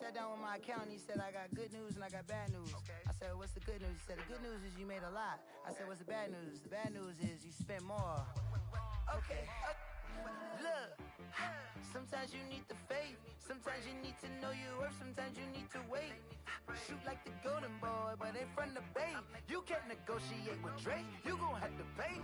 sat down with my accountant. He said, I got good news and I got bad news. I said, what's the good news? He said, the good news is you made a lot. I said, what's the bad news? The bad news is you spent more. Okay. Look, sometimes you need the faith. Sometimes you need to know your worth. Sometimes you need to wait. Shoot like the golden boy, but ain't from the bay. You can't negotiate with Drake. You gon' have to pay.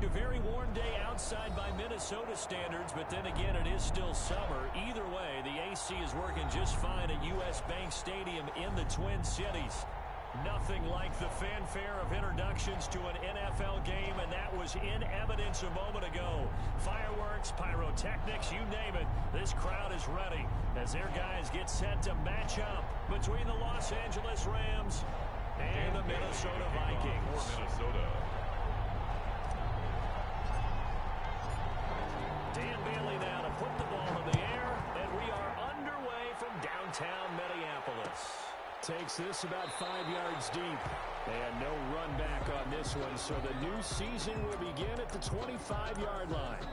A very warm day outside by Minnesota standards, but then again, it is still summer. Either way, the AC is working just fine at U.S. Bank Stadium in the Twin Cities. Nothing like the fanfare of introductions to an NFL game, and that was in evidence a moment ago. Fireworks, pyrotechnics, you name it. This crowd is ready as their guys get set to match up between the Los Angeles Rams and the Minnesota Vikings. For Minnesota. Dan Bailey now to put the ball in the air, and we are underway from downtown Minneapolis. Takes this about 5 yards deep. And no run back on this one, so the new season will begin at the 25-yard line.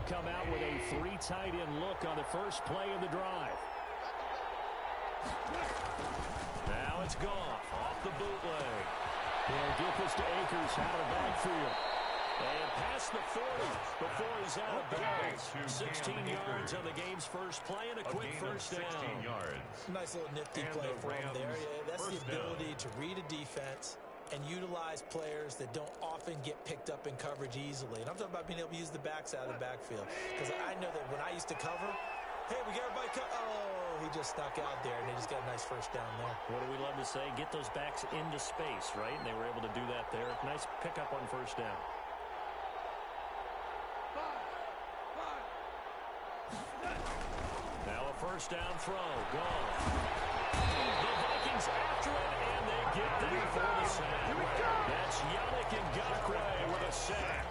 Come out with a three tight end look on the first play of the drive. Now it's Goff off the bootleg. He'll get this to Akers out of backfield. And past the 40 before he's out of bounds. 16 yards on the game's first play and a quick first down. 16 yards. Nice little nifty play for him there. Yeah, that's the ability to read a defense and utilize players that don't often get picked up in coverage easily. And I'm talking about being able to use the backs out of the backfield. Because I know that when I used to cover, hey, we got everybody cover. Oh, he just snuck out there, and they just got a nice first down there. What do we love to say? Get those backs into space, right? And they were able to do that there. Nice pickup on first down. Now a first down throw. Gone. The Vikings after it, and they get there for the sack. That's Yannick Ngakoue with a sack.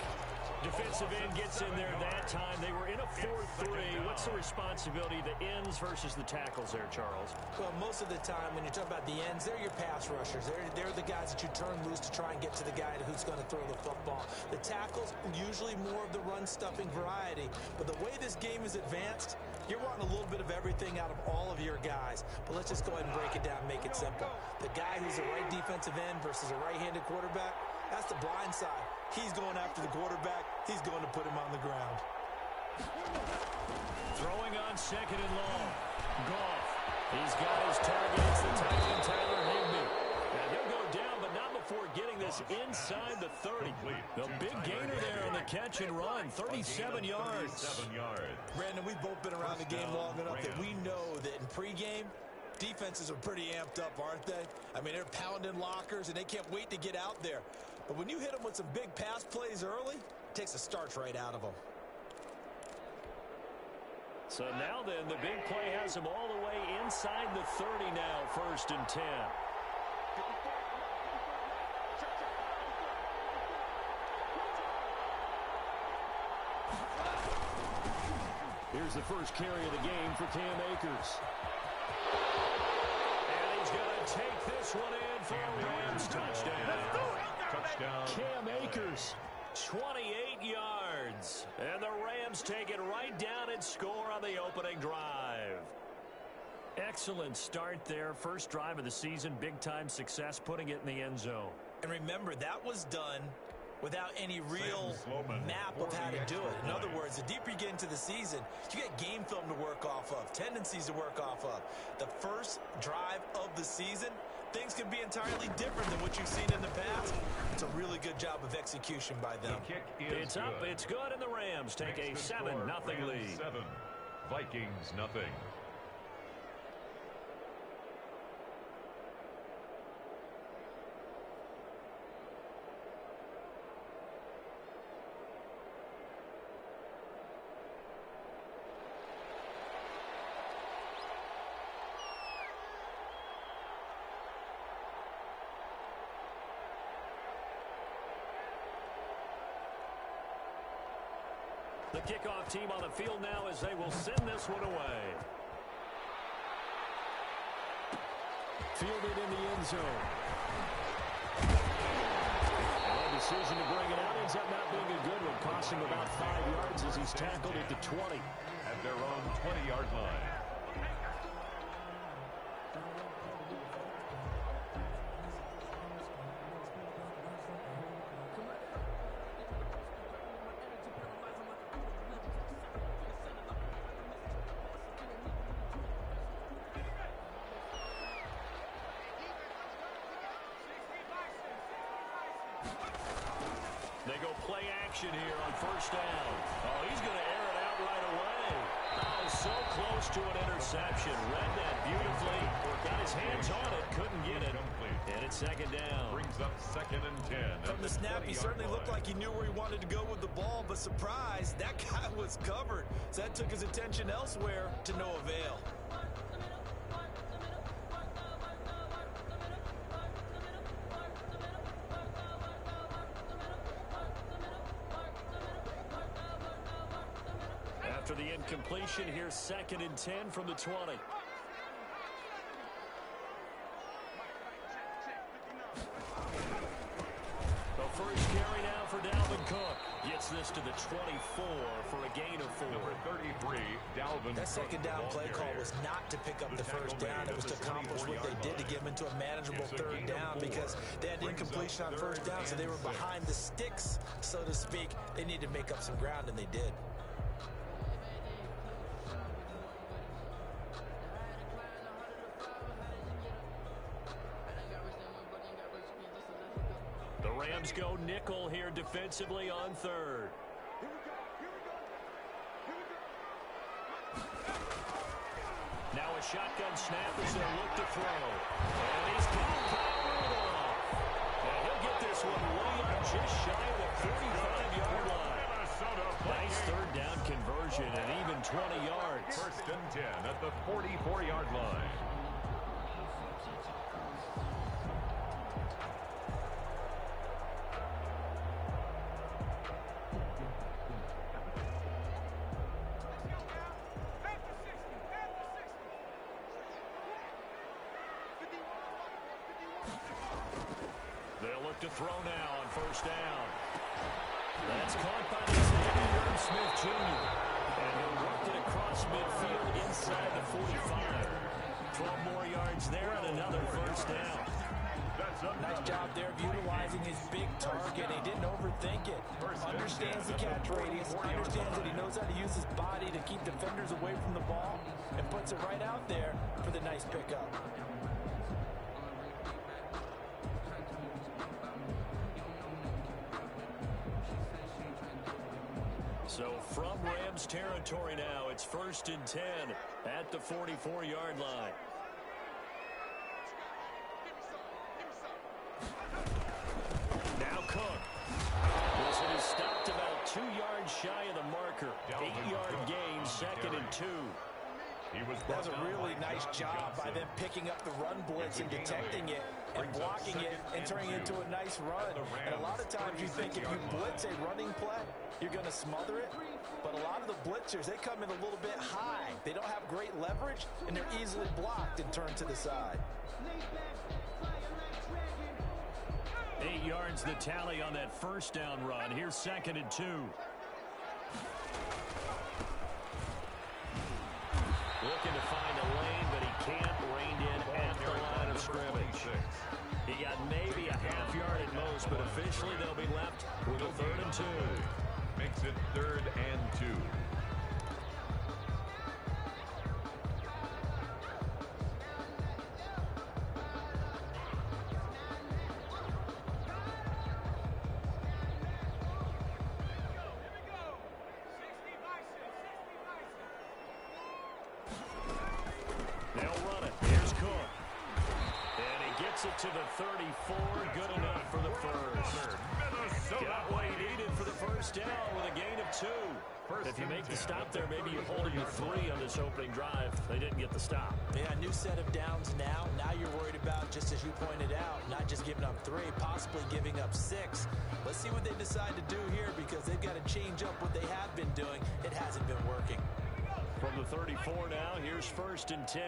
Defensive end gets in there that time. They were in a 4-3. What's the responsibility of the ends versus the tackles there, Charles? Well, most of the time when you talk about the ends, they're your pass rushers. They're the guys that you turn loose to try and get to the guy who's going to throw the football. The tackles, usually more of the run-stuffing variety. But the way this game is advanced, you're wanting a little bit of everything out of all of your guys. But let's just go ahead and break it down and make it simple. The guy who's a right defensive end versus a right-handed quarterback, that's the blind side. He's going after the quarterback. He's going to put him on the ground. Throwing on second and long. Goff. He's got his target. It's the tight end, Tyler Higbee. Now he'll go down, but not before getting this inside the 30. The big gainer there on the catch and run. 37 yards. Brandon, we've both been around the game long enough that we know that in pregame, defenses are pretty amped up, aren't they? I mean, they're pounding lockers, and they can't wait to get out there. But when you hit them with some big pass plays early, it takes the starch right out of them. So now then, the big play has them all the way inside the 30 now, 1st and 10. Here's the first carry of the game for Cam Akers. And he's going to take this one in for a Rams touchdown. Cam Akers, 28 yards. And the Rams take it right down and score on the opening drive. Excellent start there. First drive of the season. Big-time success, putting it in the end zone. And remember, that was done without any real map of how to do it. In other words, the deeper you get into the season, you get game film to work off of, tendencies to work off of. The first drive of the season, things can be entirely different than what you've seen in the past. It's a really good job of execution by them. It's up, it's good, and the Rams take a 7-0 lead. 7, Vikings nothing. The kickoff team on the field now as they will send this one away. Fielded in the end zone. And a decision to bring it out ends up not being a good one. Cost him about 5 yards as he's tackled at the 20. At their own 20-yard line. They go play action here on first down. Oh, he's going to air it out right away. Oh, so close to an interception. Read that beautifully. Got his hands on it. Couldn't get it. And it's second down. Brings up 2nd and 10. From the snap, he certainly looked like he knew where he wanted to go with the ball, but surprise, that guy was covered. So that took his attention elsewhere to no avail. After the incompletion, here's 2nd and 10 from the 20. The first carry now for Dalvin Cook. Gets this to the 24 for a gain of 4. Number 33, Dalvin. That second down play call was not to pick up the first down. It was to accomplish what they did to get them into a manageable third down because they had incompletion on first down, so they were behind the sticks, so to speak. They needed to make up some ground, and they did. The Rams go nickel here defensively on third. Now a shotgun snap as they look to throw. And he's powered off. And he'll get this one way up just shy of the 35-yard line. Nice third down conversion and even 20 yards. 1st and 10 at the 44-yard line. They'll look to throw now on first down. That's caught by Xavier Smith Jr. And he'll work it across midfield inside the 45. 12 more yards there and another first down. Nice job there of utilizing his big target. He didn't overthink it. Understands the catch radius. Understands that he knows how to use his body to keep defenders away from the ball and puts it right out there for the nice pickup. So from Rams territory now, it's 1st and 10 at the 44-yard line. Now Cook. This one is stopped about 2 yards shy of the marker. 8-yard gain, 2nd and 2. That's a really nice job by them picking up the run blitz and detecting it and blocking it and turning it into a nice run. And a lot of times you think if you blitz a running play, you're going to smother it. But a lot of the blitzers, they come in a little bit high. They don't have great leverage, and they're easily blocked and turned to the side. 8 yards the tally on that first down run. Here's 2nd and 2. Looking to find a lane, but he can't. Reined in at the line of scrimmage. He got maybe a half yard at most, but officially they'll be left with a 3rd and 2. Makes it 3rd and 2. They'll run it. Here's Cook. And he gets it to the 34. Good enough for the first. Got what he needed for the first down with a gain of 2. If you make the stop there, maybe you hold him to 3 on this opening drive. They didn't get the stop. Yeah, new set of downs now. Now you're worried about, just as you pointed out, not just giving up 3, possibly giving up 6. Let's see what they decide to do here because they've got to change up what they have been been doing, it hasn't been working. From the 34 now, here's 1st and 10.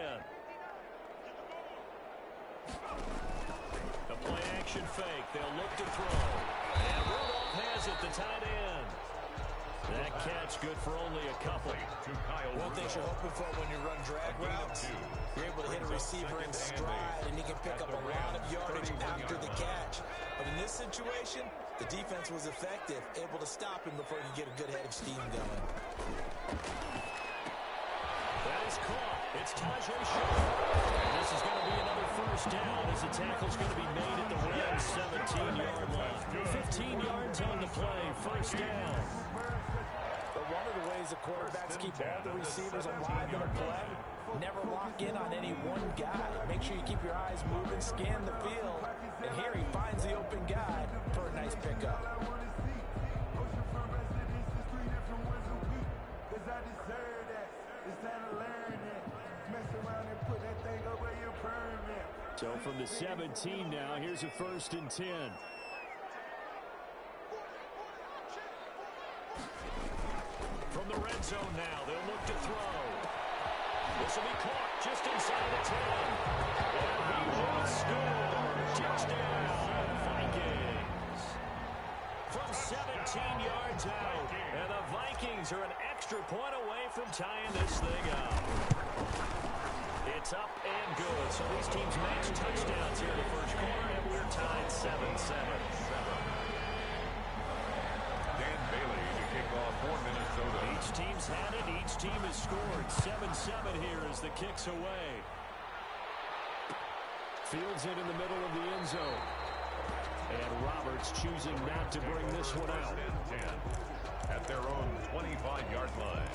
A play action fake. They'll look to throw. And Rudolph has it, the tight end. That catch good for only a couple. One thing you're hoping for when you run drag routes, you're able to hit a receiver in stride, and he can pick up a lot of yardage after the catch. But in this situation, the defense was effective, able to stop him before he could get a good head of steam going. That is caught. It's Tajay Short. And this is going to be another 1st down as the tackle's going to be made at the Rams' 17-yard line. 15 yards on the play, 1st down. But one of the ways the quarterbacks keep all the receivers alive in a play, never lock in on any one guy. Make sure you keep your eyes moving, scan the field, and here he finds the open guy for a nice pickup. So from the 17 now, here's a 1st and 10. From the red zone now, they'll look to throw. This will be caught just inside the 10. And he will score. Touchdown, Vikings. From 17 yards out. And the Vikings are an extra point away from tying this thing up. It's up and good. So these teams match touchdowns here in the 1st quarter, and we're tied 7-7. Dan Bailey to kick off for Minnesota. Each team's had it. Each team has scored. 7-7 here as the kick's away. Fields it in the middle of the end zone. And Roberts choosing not to bring this one out. 10 at their own 25-yard line.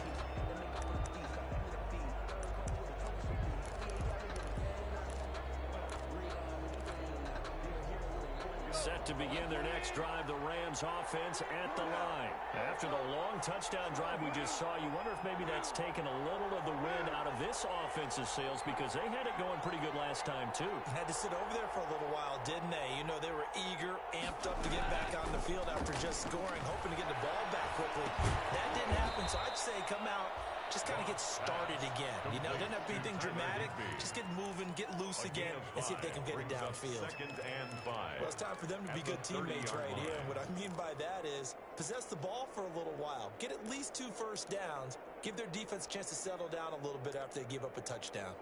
Set to begin their next drive, the Rams offense at the line. After the long touchdown drive we just saw, you wonder if maybe that's taken a little of the wind out of this offensive sails because they had it going pretty good last time too. Had to sit over there for a little while, didn't they? You know, they were eager, amped up to get back on the field after just scoring, hoping to get the ball back quickly. That didn't happen, so I'd say come out, just kind of get started again. You know, doesn't have to be anything dramatic. Just get moving, get loose again, and see if they can get it downfield. 2nd and 5. Well, it's time for them to be good teammates right here. And what I mean by that is possess the ball for a little while. Get at least 2 first downs. Give their defense a chance to settle down a little bit after they give up a touchdown.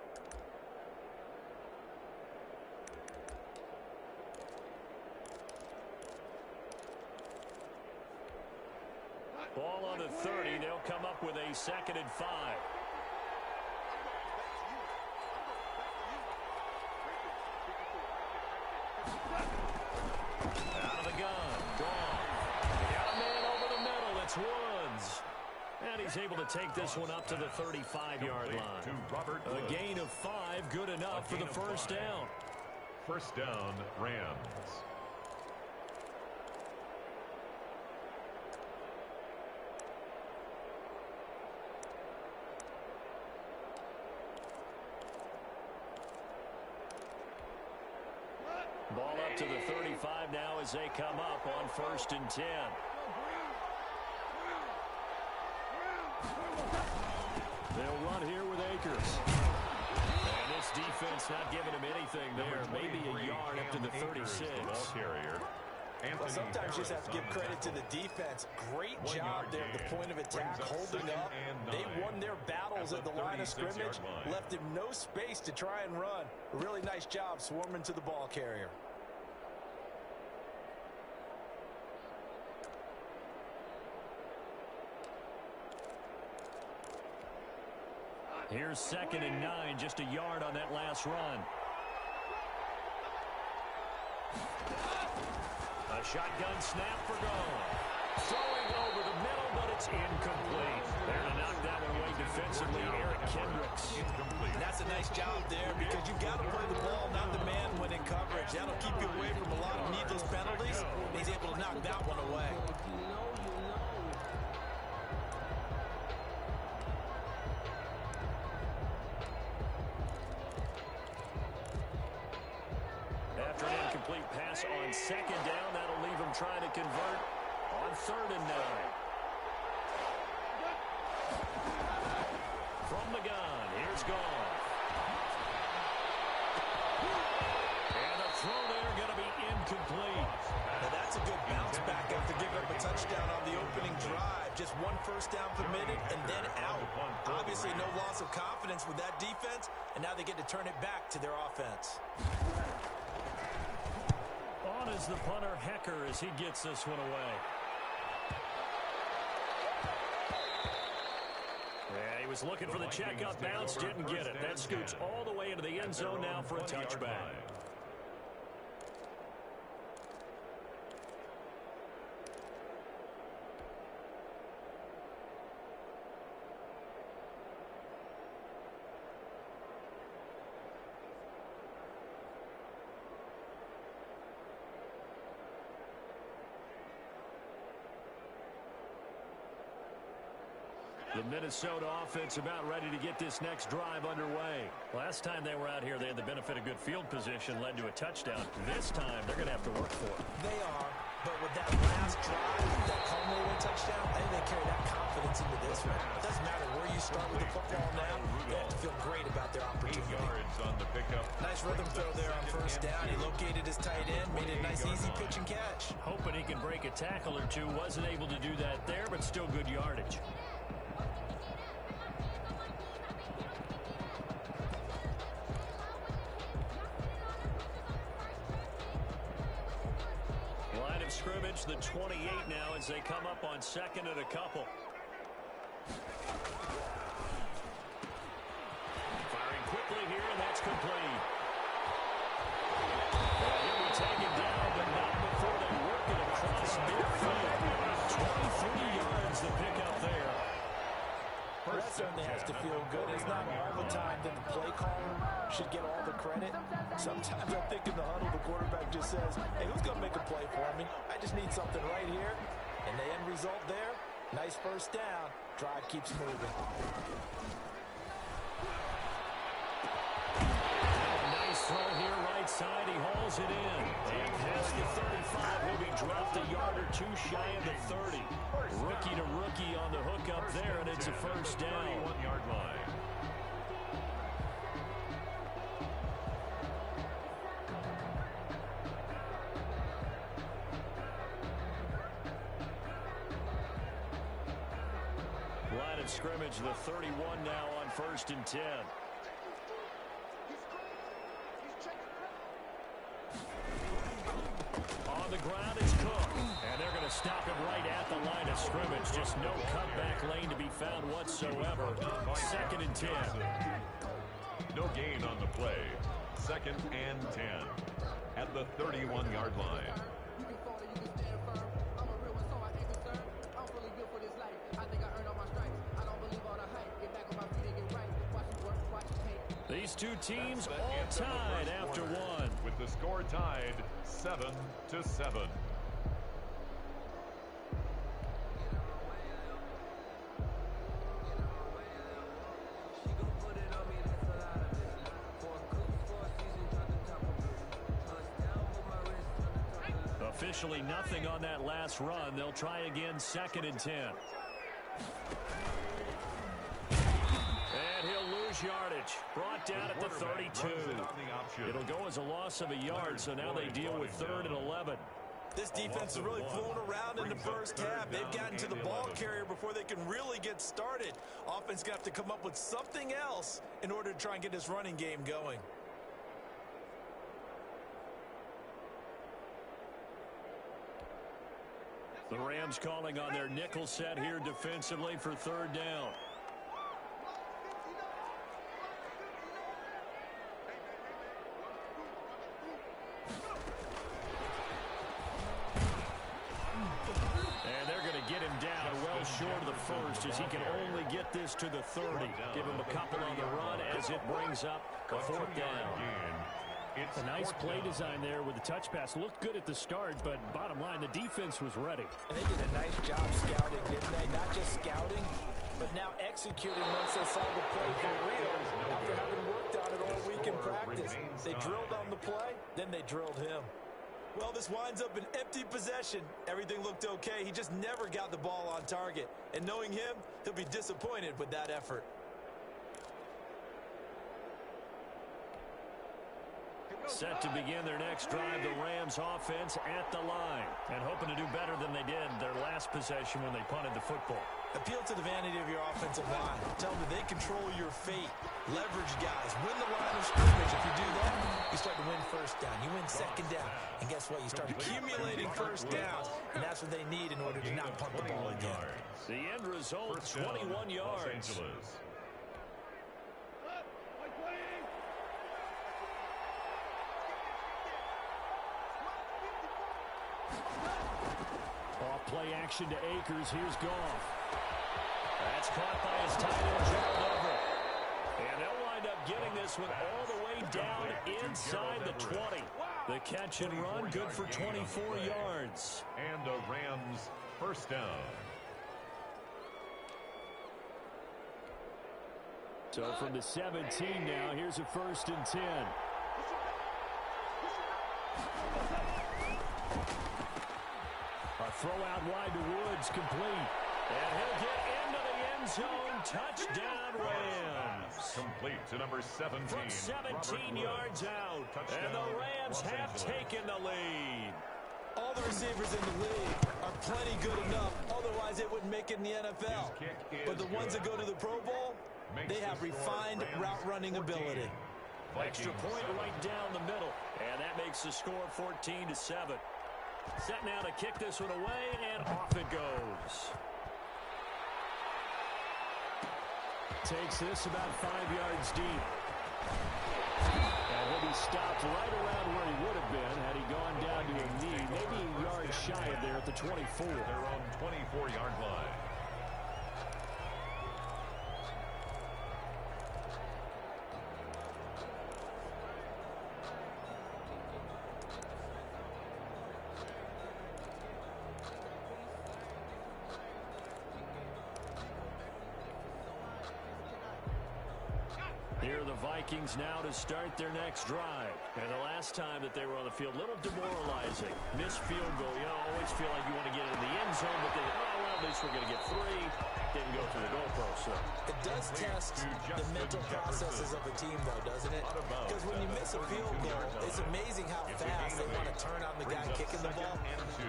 Ball on the 30. They'll come up with a 2nd and 5. Out of the gun. Gone. Got a man over the middle. It's Woods. And he's able to take this one up to the 35-yard line. A gain of 5. Good enough for the 1st down. 1st down, Rams. Ball up to the 35 now as they come up on 1st and 10. They'll run here with Akers. And this defense not giving him anything there. Maybe a yard up to the 36. Ball carrier. Well, sometimes you just have to give credit to the defense. Great job there at the point of attack, holding up. They won their battles at the line of scrimmage, left him no space to try and run. A really nice job swarming to the ball carrier. Here's 2nd and 9, just a yard on that last run. A shotgun snap for goal. Throwing over the middle, but it's incomplete. There to knock that one away defensively, Eric Kendricks. And that's a nice job there because you've got to play the ball, not the man when in coverage. That'll keep you away from a lot of needless penalties. And he's able to knock that one away. After an incomplete pass on 2nd down, that'll leave him trying to convert on 3rd and 9. one first down permitted and then out. Obviously no loss of confidence with that defense, and now they get to turn it back to their offense. On is the punter, Hecker, as he gets this one away. Yeah, he was looking for the checkup bounce, didn't get it. That scoots all the way into the end zone now for a touchback. The Minnesota offense about ready to get this next drive underway. Last time they were out here, they had the benefit of good field position, led to a touchdown. This time, they're going to have to work for it. They are, but with that last drive, that culminating touchdown, I think they carry that confidence into this one. It doesn't matter where you start with the football now. They have to feel great about their opportunity. 8 yards on the pickup. Nice rhythm throw there on first down. He located his tight end, made it a nice, easy pitch and catch. Hoping he can break a tackle or two. Wasn't able to do that there, but still good yardage. Scrimmage, the 28 now as they come up on second and a couple. Firing quickly here, and that's complete. He'll be taken down, but not before they work it across midfield. 23 yards to pick up there. That certainly has to feel good. It's not all the time that the play caller should get all the credit. Sometimes I think in the huddle, the quarterback just says, hey, who's going to make a play for me? I just need something right here. And the end result there, nice first down. Drive keeps moving. Nice throw here, right side. He hauls it in. And past the 35, he'll be dropped a yard or two shy of the 30. Rookie to rookie on the hook up there, and it's a first down. 31-yard line. Line of scrimmage, the 31 now on 1st and 10. On the ground is Cook, and they're going to stop him right at the line of scrimmage. Just no cutback lane to be found whatsoever. 2nd and 10. No gain on the play. 2nd and 10 at the 31-yard line. These two teams all tied after one. With the score tied 7-7. Officially nothing on that last run. They'll try again 2nd and 10. And he'll lose yardage. Brought down at the 32. It'll go as a loss of a yard, so now they deal with 3rd and 11. This defense has really flown around in the first half. They've gotten to the ball carrier before they can really get started. Offense going to have to come up with something else in order to try and get this running game going. The Rams calling on their nickel set here defensively for 3rd down. And they're going to get him down well short of the first as he can only get this to the 30. Give him a couple on the run as it brings up a 4th down. A nice play design there with the touch pass. Looked good at the start, but bottom line, the defense was ready. And they did a nice job scouting, didn't they? Not just scouting, but now executing once they saw the play for real after having worked on it all week in practice. They drilled on the play, then they drilled him. Well, this winds up an empty possession. Everything looked okay. He just never got the ball on target. And knowing him, he'll be disappointed with that effort. Set to begin their next drive, the Rams offense at the line. And hoping to do better than they did their last possession when they punted the football. Appeal to the vanity of your offensive line. Tell them that they control your fate. Leverage guys. Win the line of scrimmage. If you do that, you start to win first down. You win second down. And guess what? You start accumulating first downs. And that's what they need in order to not punt the ball again. The end result, 21 yards. Off-play action to Akers. Here's Goff. That's caught by his tight end, Gerald Everett. And they'll wind up getting this one all the way down inside the 20. The catch and run, good for 24 yards. And a Rams first down. So from the 17 now, here's a 1st and 10. A throw out wide to Woods, complete. And he'll get into the end zone. Touchdown, Rams. Complete to number 17. From 17 yards out. And the Rams have taken the lead. All the receivers in the league are plenty good enough. Otherwise, they wouldn't make it in the NFL. But the ones that go to the Pro Bowl, they have refined route running ability. Extra point right down the middle. And that makes the score 14-7. Set now to kick this one away, and off it goes. Takes this about 5 yards deep. And he'll be stopped right around where he would have been had he gone down to a knee, maybe a yard shy of there at the 24. Their own 24-yard line. Here are the Vikings now to start their next drive. And the last time that they were on the field, a little demoralizing. Missed field goal. You know, always feel like you want to get in the end zone, but then, oh, well, at least we're going to get 3. Didn't go through the goalpost. So. It does test the mental processes of a team, though, doesn't it? Because when you miss a field goal, it's amazing how fast they want to turn on the guy kicking the ball.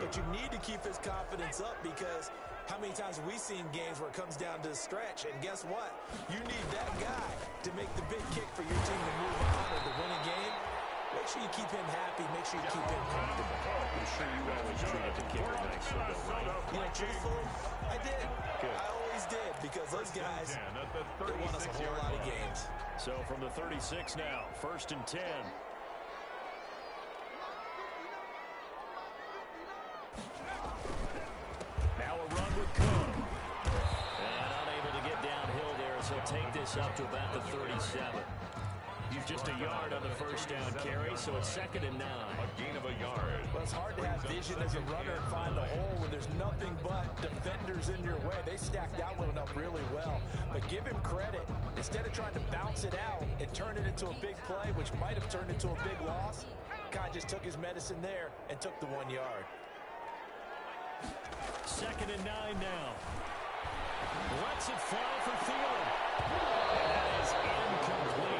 But you need to keep his confidence up because how many times have we seen games where it comes down to the stretch? And guess what? You need that guy to make the big kick for your team to move on or to win a game. Make sure you keep him happy. Make sure you keep him comfortable. I'm sure you always treated the kicker nicely, though, right? You know, truthfully, I did. Good. I always did because those guys, they won us a whole lot of games. So from the 36 now, 1st and 10. Now a run with Cook. And unable to get downhill there as he'll take this up to about the 37. He's just a yard on the first down carry, so it's 2nd and 9. A gain of a yard. Well, it's hard to have vision as a runner and find a hole when there's nothing but defenders in your way. They stacked that one up really well. But give him credit. Instead of trying to bounce it out and turn it into a big play, which might have turned into a big loss, guy just took his medicine there and took the 1 yard. 2nd and 9 now. Lets it fly for Thielen. And that is incomplete.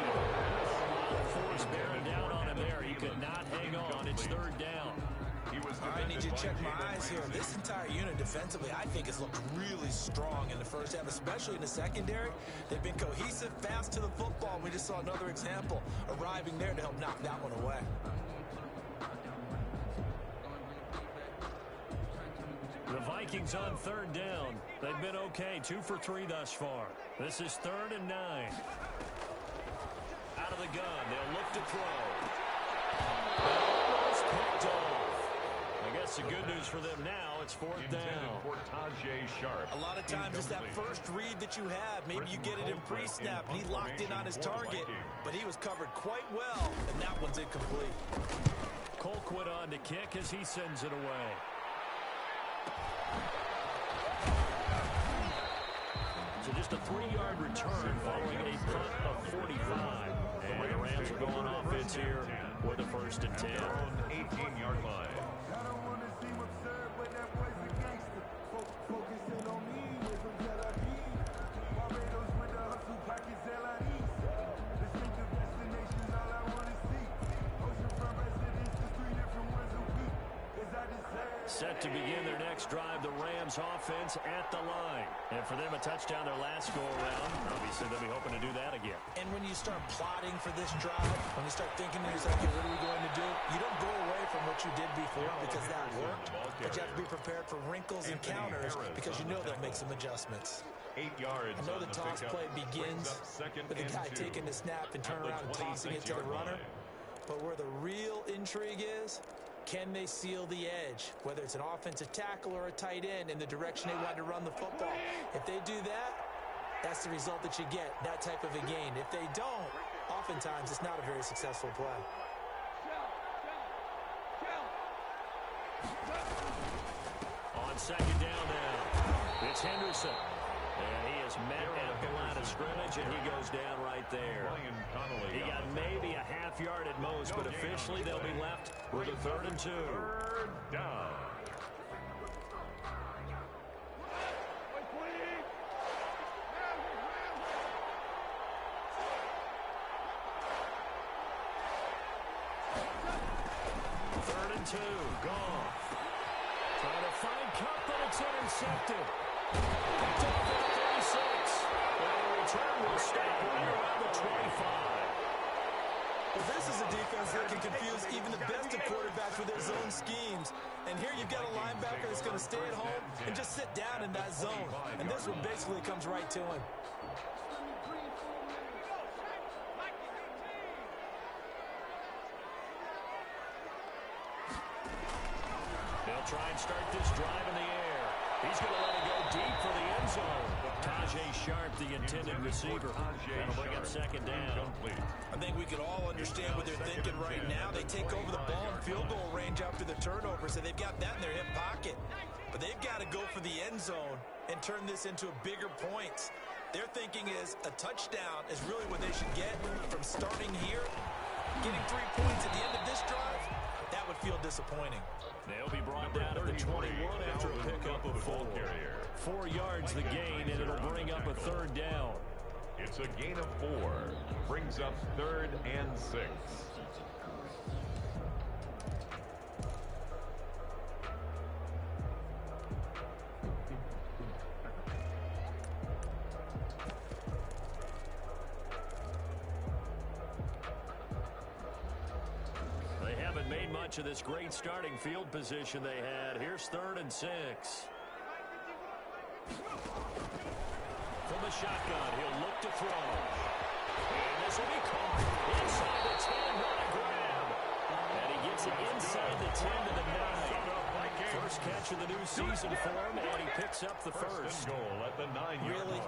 Force bearing down on him there. He could not hang on. It's 3rd down. I need you to check my eyes here. This entire unit defensively, I think, has looked really strong in the first half, especially in the secondary. They've been cohesive, fast to the football. We just saw another example arriving there to help knock that one away. The Vikings on 3rd down. They've been okay, 2 for 3 thus far. This is 3rd and 9. Out of the gun, they'll look to throw. Almost picked off. I guess the good news for them now, it's 4th down. For Tajay Sharp. A lot of times it's that first read that you have. Maybe you get it in pre-snap, and he locked in on his target, but he was covered quite well, and that one's incomplete. Colquitt on to kick as he sends it away. So just a 3-yard return following a punt of 45. And the Rams are going offense here with a 1st and 10. 18-yard line. I don't want to seem absurd, but that boy's a gangster. Focusing on me with some jalapenos. Barbados with the hustle pockets, LIDs. Distinctive destinations, all I want to see. Oceanfront residence, the 3 different ones a week. As I decide. Set to begin their next drive, the Rams offense at the line. And for them, a touchdown their last go-around. Obviously, they'll be hoping to do that again. And when you start plotting for this drive, when you start thinking to yourself, okay, what are we going to do? You don't go away from what you did before because that worked. But you have to be prepared for wrinkles and counters because you know they'll make some adjustments. 8 yards. I know the toss play begins with the guy taking the snap and turning around and tossing it to the runner. But where the real intrigue is, can they seal the edge, whether it's an offensive tackle or a tight end in the direction they want to run the football? If they do that, that's the result that you get, that type of a gain. If they don't, oftentimes it's not a very successful play. On second down now, it's Henderson. And he is met at the line of scrimmage, and he goes down right there. He got maybe a half yard at most, but officially they'll be left with a 3rd and 2. Third down. Third and 2, Goff. Trying to find Cup, but it's intercepted. Picked off at 36. And the return will stop right around the 25. Well, this is a defense that can confuse even the best of quarterbacks with their zone schemes. And here you've got a linebacker that's going to stay at home and just sit down in that zone. And this one basically comes right to him. They'll try and start this drive in the air. He's going to let it go deep for the end zone. Tajay Sharp, the intended receiver. That'll bring up second down. I think we could all understand what they're thinking right now. They take over the ball in field goal range after the turnover, so they've got that in their hip pocket. But they've got to go for the end zone and turn this into a bigger points. Their thinking is a touchdown is really what they should get from starting here. Getting 3 points at the end of this drive, that would feel disappointing. They'll be brought down at the 21 after a pickup of 4. 4 yards the gain, and it'll bring up a 3rd down. It's a gain of 4. Brings up 3rd and 6. They haven't made much of this great starting field position they had. Here's 3rd and 6. From the shotgun, he'll look to throw. And this will be caught inside the 10, not a grab. And he gets it inside the 10 to the 9. First catch of the new season for him, and he picks up the first. Goal at the 9-yard line.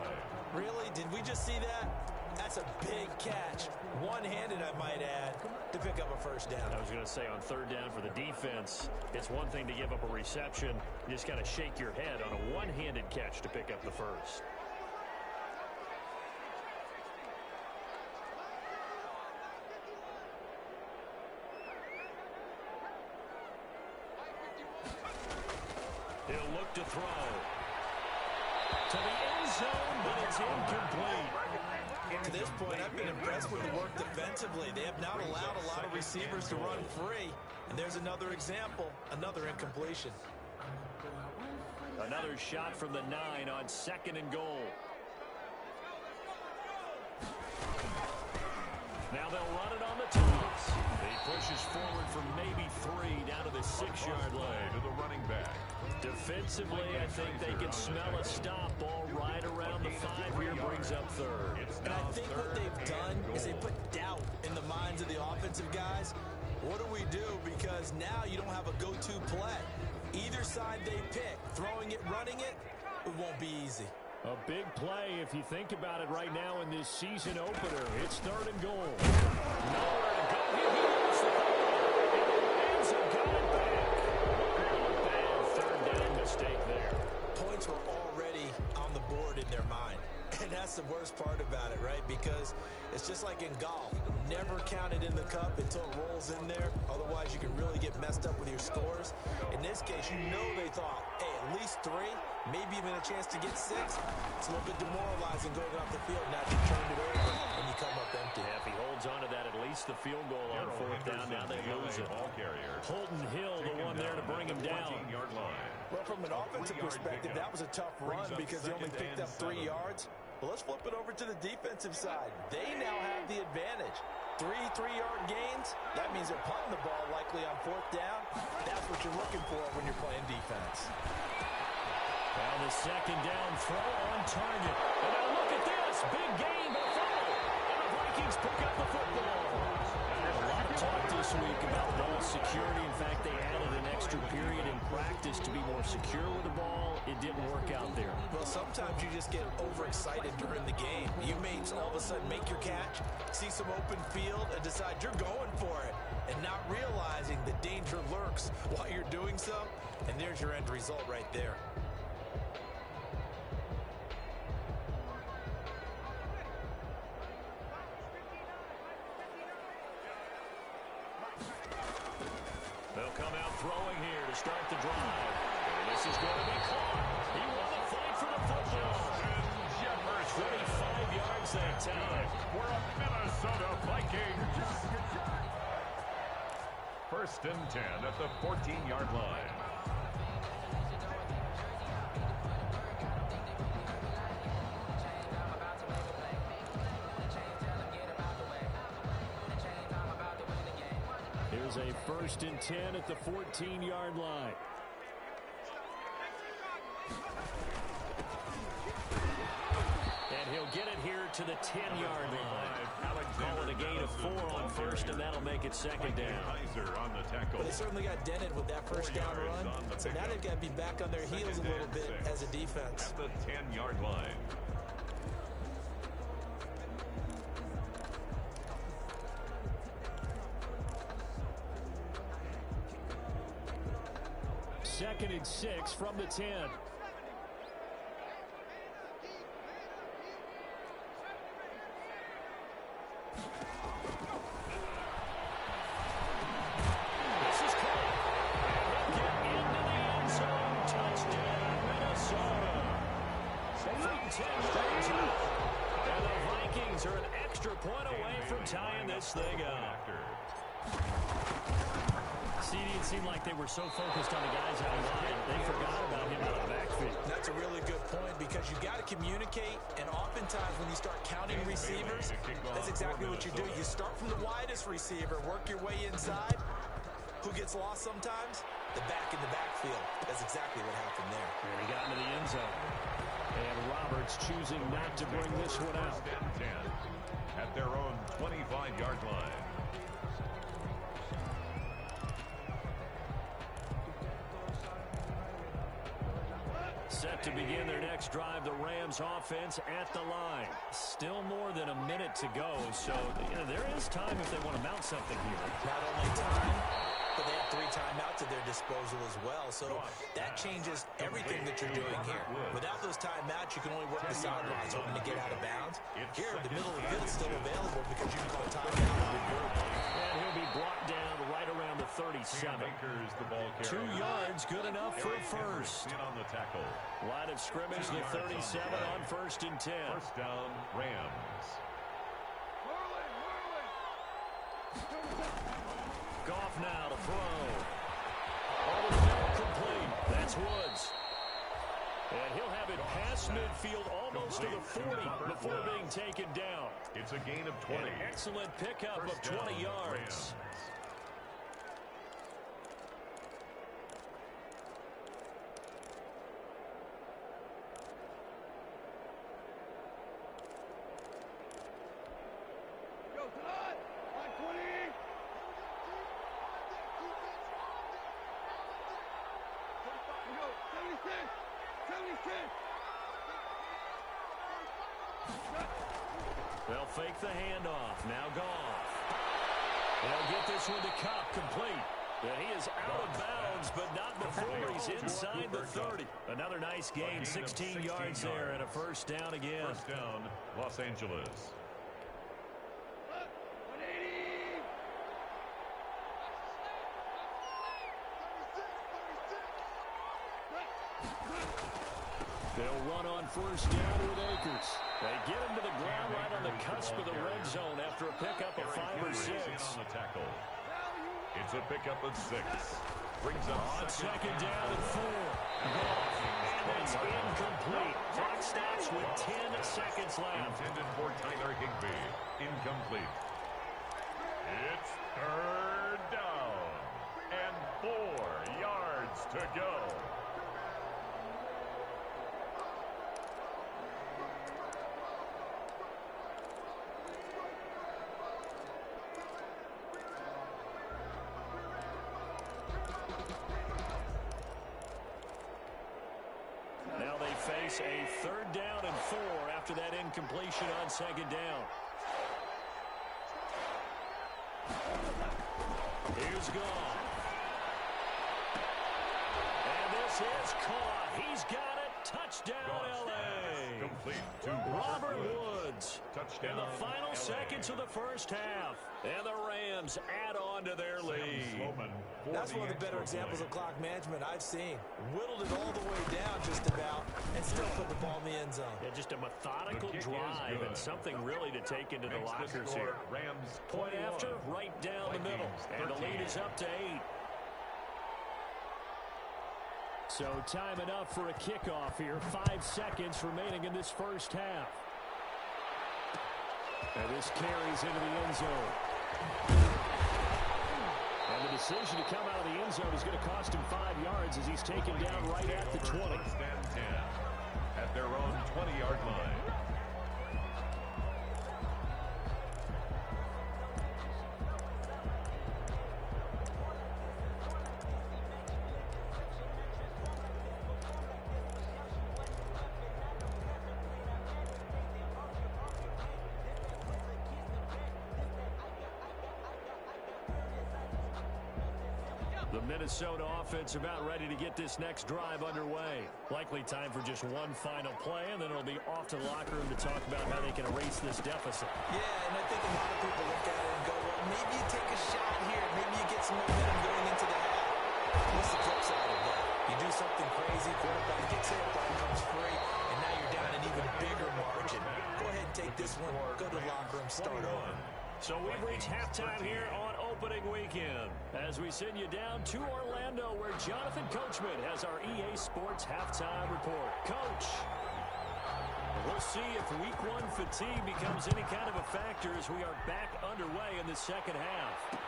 Really? Did we just see that? That's a big catch. One-handed, I might add, to pick up a first down. I was going to say on 3rd down for the defense, it's one thing to give up a reception. You just got to shake your head on a one-handed catch to pick up the first. He'll look to throw. To the end zone, but it's incomplete. To this point, I've been impressed with the work defensively. They have not allowed a lot of receivers to run free. And there's another example, another incompletion. Another shot from the 9 on 2nd and goal. Now they'll run it on the toss. He pushes forward for maybe 3 down to the 6-yard line. To the running back. Defensively, I think they can smell a stop ball right around the 5 here, brings up 3rd. And I think what they've done is they put doubt in the minds of the offensive guys. What do we do? Because now you don't have a go-to play. Either side they pick, throwing it, running it, it won't be easy. A big play if you think about it right now in this season opener. It's 3rd and goal. Nowhere to go. He hits the ball. And the Rams have got it back. Bad 3rd down mistake there. Points were already on the board in their mind. And that's the worst part about it, right? Because it's just like in golf. Never count it in the cup until it rolls in there. Otherwise, you can really get messed up with your scores. In this case, you know they thought, hey, at least 3, maybe even a chance to get 6. It's a little bit demoralizing going off the field now that you turned it over and you come up empty. Yeah, if he holds on to that, at least the field goal on 4th down. Now they lose it. Holton Hill, the one there to bring him down. Well, from an offensive perspective, that was a tough run because they only picked up 3 yards. Well, let's flip it over to the defensive side. They now have the advantage. 3 3-yard gains, that means they're punting the ball likely on 4th down. That's what you're looking for when you're playing defense. Now the 2nd down throw on target. And now look at this. Big gain, but fumble. And the Vikings pick up the football. A lot of talk this week about ball security. In fact, they added an extra period in practice to be more secure with the ball. It didn't work out there. Well, sometimes you just get overexcited during the game. You may all of a sudden make your catch, see some open field, and decide you're going for it, and not realizing the danger lurks while you're doing so. And there's your end result right there. They'll come out throwing here to start the drive. And this is going to be caught. He won the fight for the football. 25 yards that time. For a Minnesota Vikings. 1st and 10 at the 14-yard line. Here's a 1st and 10 at the 14-yard line. And he'll get it here to the 10-yard line. Call it a gain of 4 on 1st, and that'll make it 2nd down. But they certainly got dented with that 1st down run. So now they've got to be back on their heels a little bit as a defense. At the 10-yard line. Second and 6 from the 10. This is caught. And he'll get into the end zone. Touchdown, Minnesota. From 10 yards out. And the Vikings are an extra point away from tying this thing up. It seemed like they were so focused on the guys out wide, they forgot about him out of the backfield. That's a really good point because you got to communicate, and oftentimes when you start counting receivers, that's exactly what you do. You start from the widest receiver, work your way inside. Who gets lost sometimes? The back in the backfield. That's exactly what happened there. And he got into the end zone. And Roberts choosing not to bring this one out. At their own 25-yard line. Set to begin their next drive, the Rams offense at the line. Still more than a minute to go, so there is time if they want to mount something here. Not only time, but they have 3 timeouts at their disposal as well, so that changes everything that you're doing here. Without those timeouts, you can only work the sidelines hoping to get out of bounds. Here, the middle of the field is still available because you can call timeout and regroup. And he'll be brought down right around the 37. 2 yards, good enough for a first. On the tackle. Line of scrimmage, the 37 on 1st and 10. 1st down, Rams. Goff now to throw. Over the middle, complete. That's Woods. And he'll have it past midfield almost to the 40 before being taken down. It's a gain of 20. An excellent pickup of 20 yards. They'll fake the handoff. Now Goff. They'll get this one to Cup, complete. And he is out of bounds, but not before he's inside the 30. Another nice gain, 16 yards there, and a 1st down again. 1st down, Los Angeles. They'll run on first down with Akers. They get him to the ground right on the cusp of the red zone after a pickup of 5 or 6. On the tackle. It's a pickup of 6. Brings up on second down and 4. And it's incomplete. Clock stops with 10 seconds left. Intended for Tyler Higbee. Incomplete. It's third down. And 4 yards to go. Now they face a third down and 4 after that incompletion on second down. Here's gone. And this is caught. He's got it. Touchdown, L.A. Complete to Robert Woods. Touchdown. In the final seconds of the first half. And the Rams add on to their lead. That's one of the better examples of clock management I've seen. Whittled it all the way down just about and still put the ball in the end zone. Yeah, just a methodical drive and something really to take into the lockers here. Rams Point after, right down the middle. And the lead is up to 8. So time enough for a kickoff here. 5 seconds remaining in this first half. And this carries into the end zone. And the decision to come out of the end zone is going to cost him 5 yards as he's taken down right at the 20. First and 10 at their own 20-yard line. The Minnesota offense about ready to get this next drive underway. Likely time for just one final play, and then it'll be off to the locker room to talk about how they can erase this deficit. Yeah, and I think a lot of people look at it and go, well, maybe you take a shot here. Maybe you get some momentum going into the half. What's the flip side of that? You do something crazy, quarterback gets hit, ball comes free, and now you're down an even bigger margin. Go ahead and take this one, go to the locker room, start on. So we've reached halftime here on opening weekend as we send you down to Orlando where Jonathan Coachman has our EA Sports halftime report. Coach, we'll see if week 1 fatigue becomes any kind of a factor as we are back underway in the second half.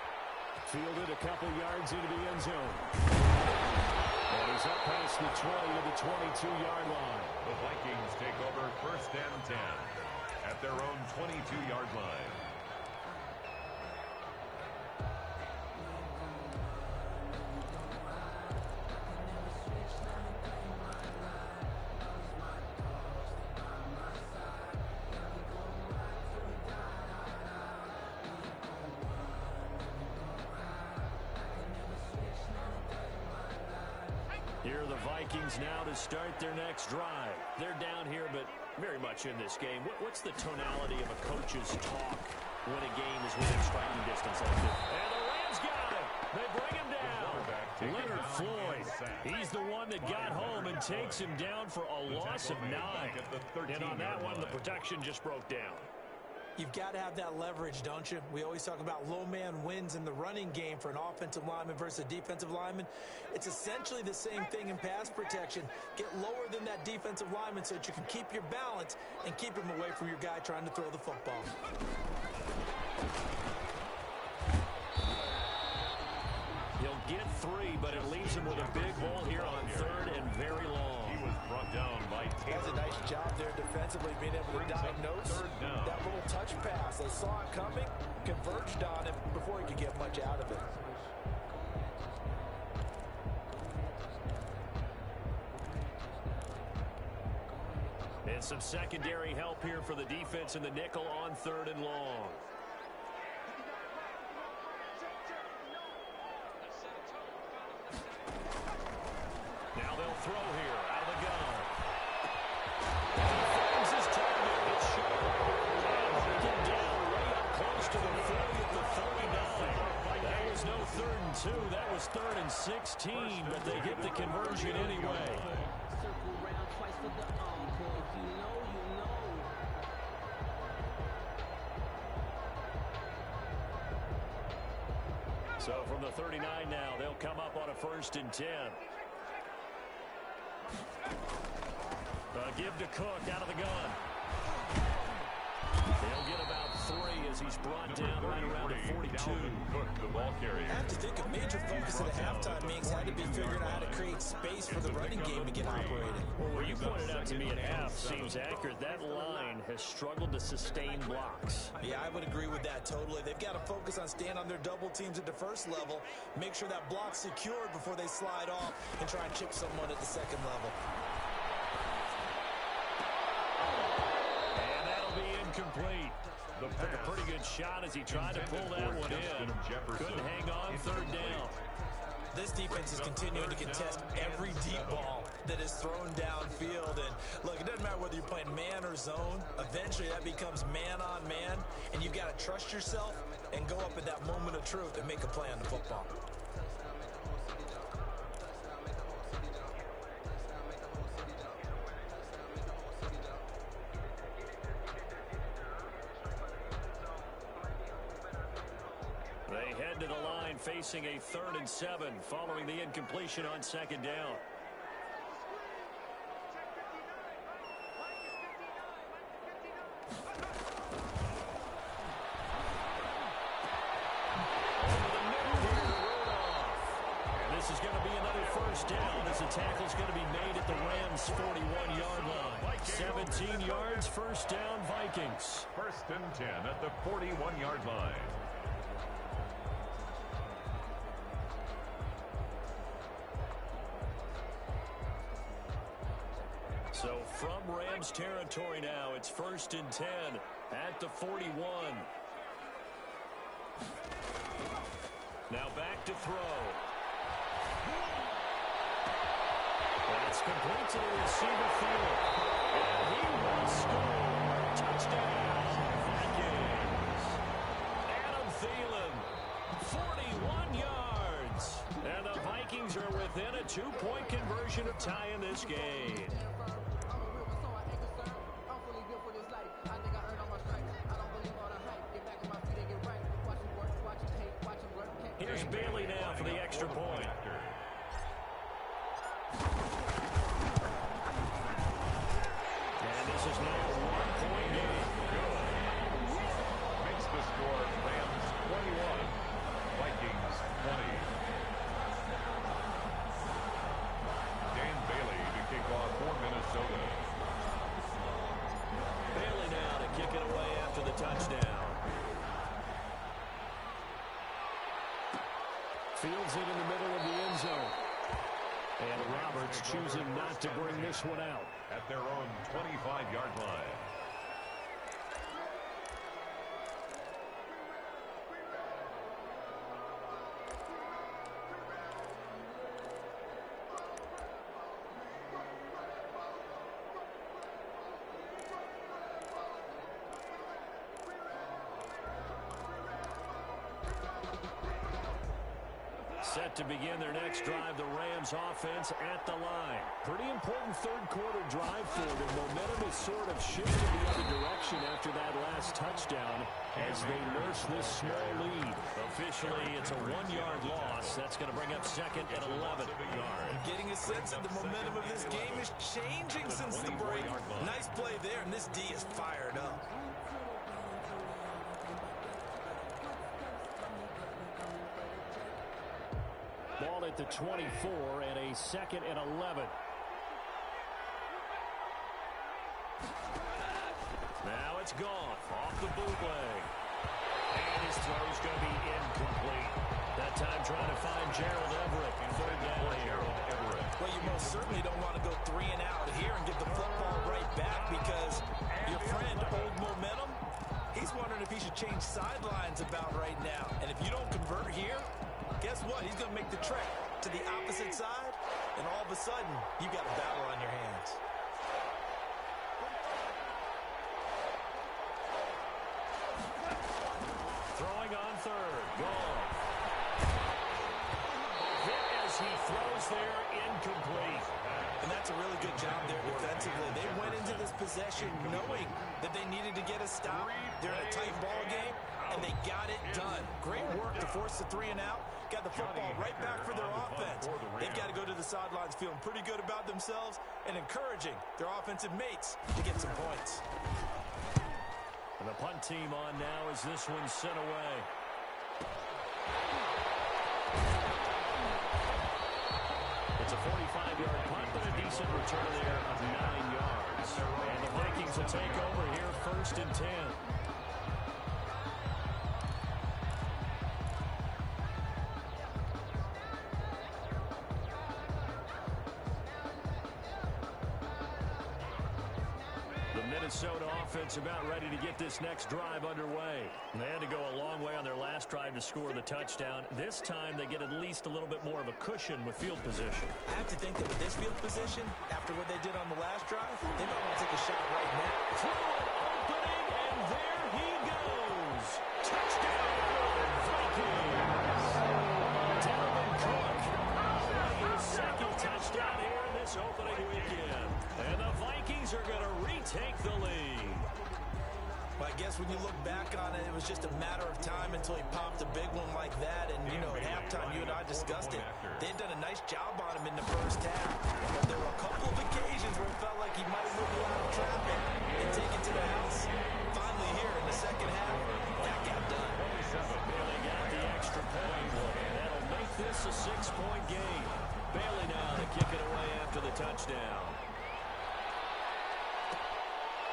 Fielded a couple yards into the end zone. And he's up past the 20 to the 22-yard line. The Vikings take over first and 10 at their own 22-yard line. Here are the Vikings now to start their next drive. They're down here, but very much in this game. What's the tonality of a coach's talk when a game is within striking distance like this? And the Rams got him. They bring him down. Leonard Floyd. He's the one that got home and takes him down for a loss of 9. And on that one, the protection just broke down. You've got to have that leverage, don't you? We always talk about low man wins in the running game for an offensive lineman versus a defensive lineman. It's essentially the same thing in pass protection. Get lower than that defensive lineman so that you can keep your balance and keep him away from your guy trying to throw the football. He'll get 3, but it leaves him with a big hole here on 3rd and very long. He was brought down by Taylor. That's a nice job there defensively, being able to diagnose that little touch pass. They saw it coming, converged on him before he could get much out of it. And some secondary help here for the defense in the nickel on 3rd and long. Now they'll throw here out of the gun. He finds his target. It's short. And taken down way up close to the 40 at the 39. That was no 3rd and 2. That was 3rd and 16, but they get the conversion anyway. So from the 39 now, they'll come up on a 1st and 10. Give to Cook out of the gun. They'll get about 3 as he's brought down right around the 42. Cook, the ball carrier. I have to think a major focus of the halftime meetings had to be figuring out how to create space for the running game to get operated. Well, what you pointed out to me at half seems accurate. That line has struggled to sustain blocks. Yeah, I would agree with that totally. They've got to focus on staying on their double teams at the first level, make sure that block's secured before they slide off and try and chip someone at the second level. Complete. Took a pretty good shot as he tried to pull that one in. Couldn't hang on 3rd down. This defense is continuing to contest every deep ball that is thrown downfield. And look, it doesn't matter whether you're playing man or zone. Eventually that becomes man on man. And you've got to trust yourself and go up at that moment of truth and make a play on the football. They head to the line facing a 3rd and 7 following the incompletion on 2nd down. And this is going to be another 1st down as the tackle's going to be made at the Rams' 41-yard line. 17 yards, 1st down, Vikings. 1st and 10 at the 41-yard line. So from Rams territory now, it's 1st and 10 at the 41. Now back to throw. That's complete to the receiver field. And he will score. Touchdown, Vikings. Adam Thielen, 41 yards. And the Vikings are within a 2-point conversion of tying this game. Here's Bailey now for the extra point. And this is now a 1-point game. Makes the score Rams 21, Vikings 20. Dan Bailey to kick off for Minnesota. Bailey now to kick it away after the touchdown. Fields it in the middle of the end zone. And Roberts choosing not to bring this one out. At their own 25-yard line. Set to begin their next drive, the Rams offense at the line. Pretty important 3rd quarter drive for them. Momentum is sort of shifted the other direction after that last touchdown as they nurse this small lead. Officially, it's a 1-yard loss. That's going to bring up 2nd and 11. Getting a sense that the momentum of this game is changing since the break. Nice play there, and this D is fired up. Ball at the 24 and a 2nd and 11. Now it's gone off the bootleg. And his throw's going to be incomplete. That time trying to find Gerald Everett. 3rd down here. Well, you most certainly don't want to go 3 and out here and get the football right back because your friend, Old Momentum, he's wondering if he should change sidelines about right now. And if you don't convert here, guess what? He's going to make the trek to the opposite side, and all of a sudden, you've got a battle on your hands. Throwing on 3rd. Gone. Hit as he throws there, incomplete. And that's a really good job there defensively. They went into this possession knowing that they needed to get a stop. They're in a tight ball game, and they got it done. Great work to force the 3 and out. got the football right back for their offense. They've got to go to the sidelines feeling pretty good about themselves and encouraging their offensive mates to get some points. And the punt team on now as this one's sent away. It's a 45-yard punt, but a decent return there of 9 yards. And the Vikings will take over here 1st and 10. Minnesota offense about ready to get this next drive underway. They had to go a long way on their last drive to score the touchdown. This time they get at least a little bit more of a cushion with field position. I have to think that with this field position, after what they did on the last drive, they might want to take a shot right now. Throw it opening, and there he goes. Touchdown, Vikings. Dalvin Cook. His second touchdown here in this opening weekend. And the Vikings are going to retake the lead. Well, I guess when you look back on it, it was just a matter of time until he popped a big one like that. And, you know, at halftime, you and I discussed it. They had done a nice job on him in the first half. But there were a couple of occasions where it felt like he might move out of traffic and take it to the house. Finally here in the second half, that got done. Bailey got the extra point. That'll make this a 6-point game. Bailey now to kick it away after the touchdown.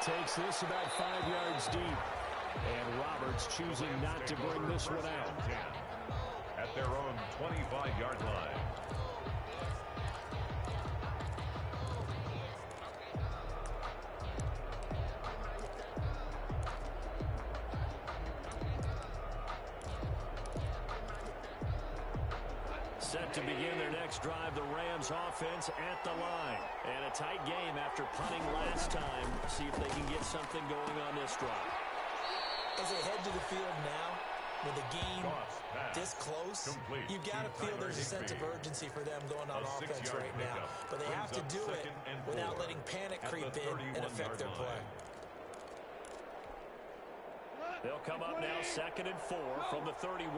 Takes this about 5 yards deep. And Roberts choosing not to bring this one out. At their own 25-yard line. Set to begin their next drive, the Rams offense at the line. And a tight game after punting last time. See if they can get something going on this drive. As they head to the field now, with the game this close, you've got to feel there's a sense of urgency for them going on offense right now. But they have to do it without letting panic creep in and affect their play. They'll come up now 2nd and 4 from the 31.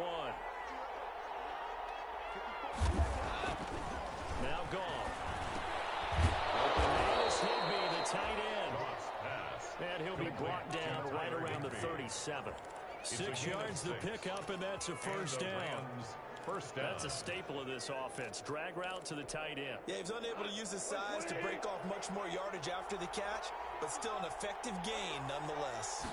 Now gone. This will be the tight end. And he'll be brought down right around the 37. 6 yards the pickup, and that's a first down. That's a staple of this offense. Drag route to the tight end. Yeah, he was unable to use his size to break off much more yardage after the catch, but still an effective gain nonetheless.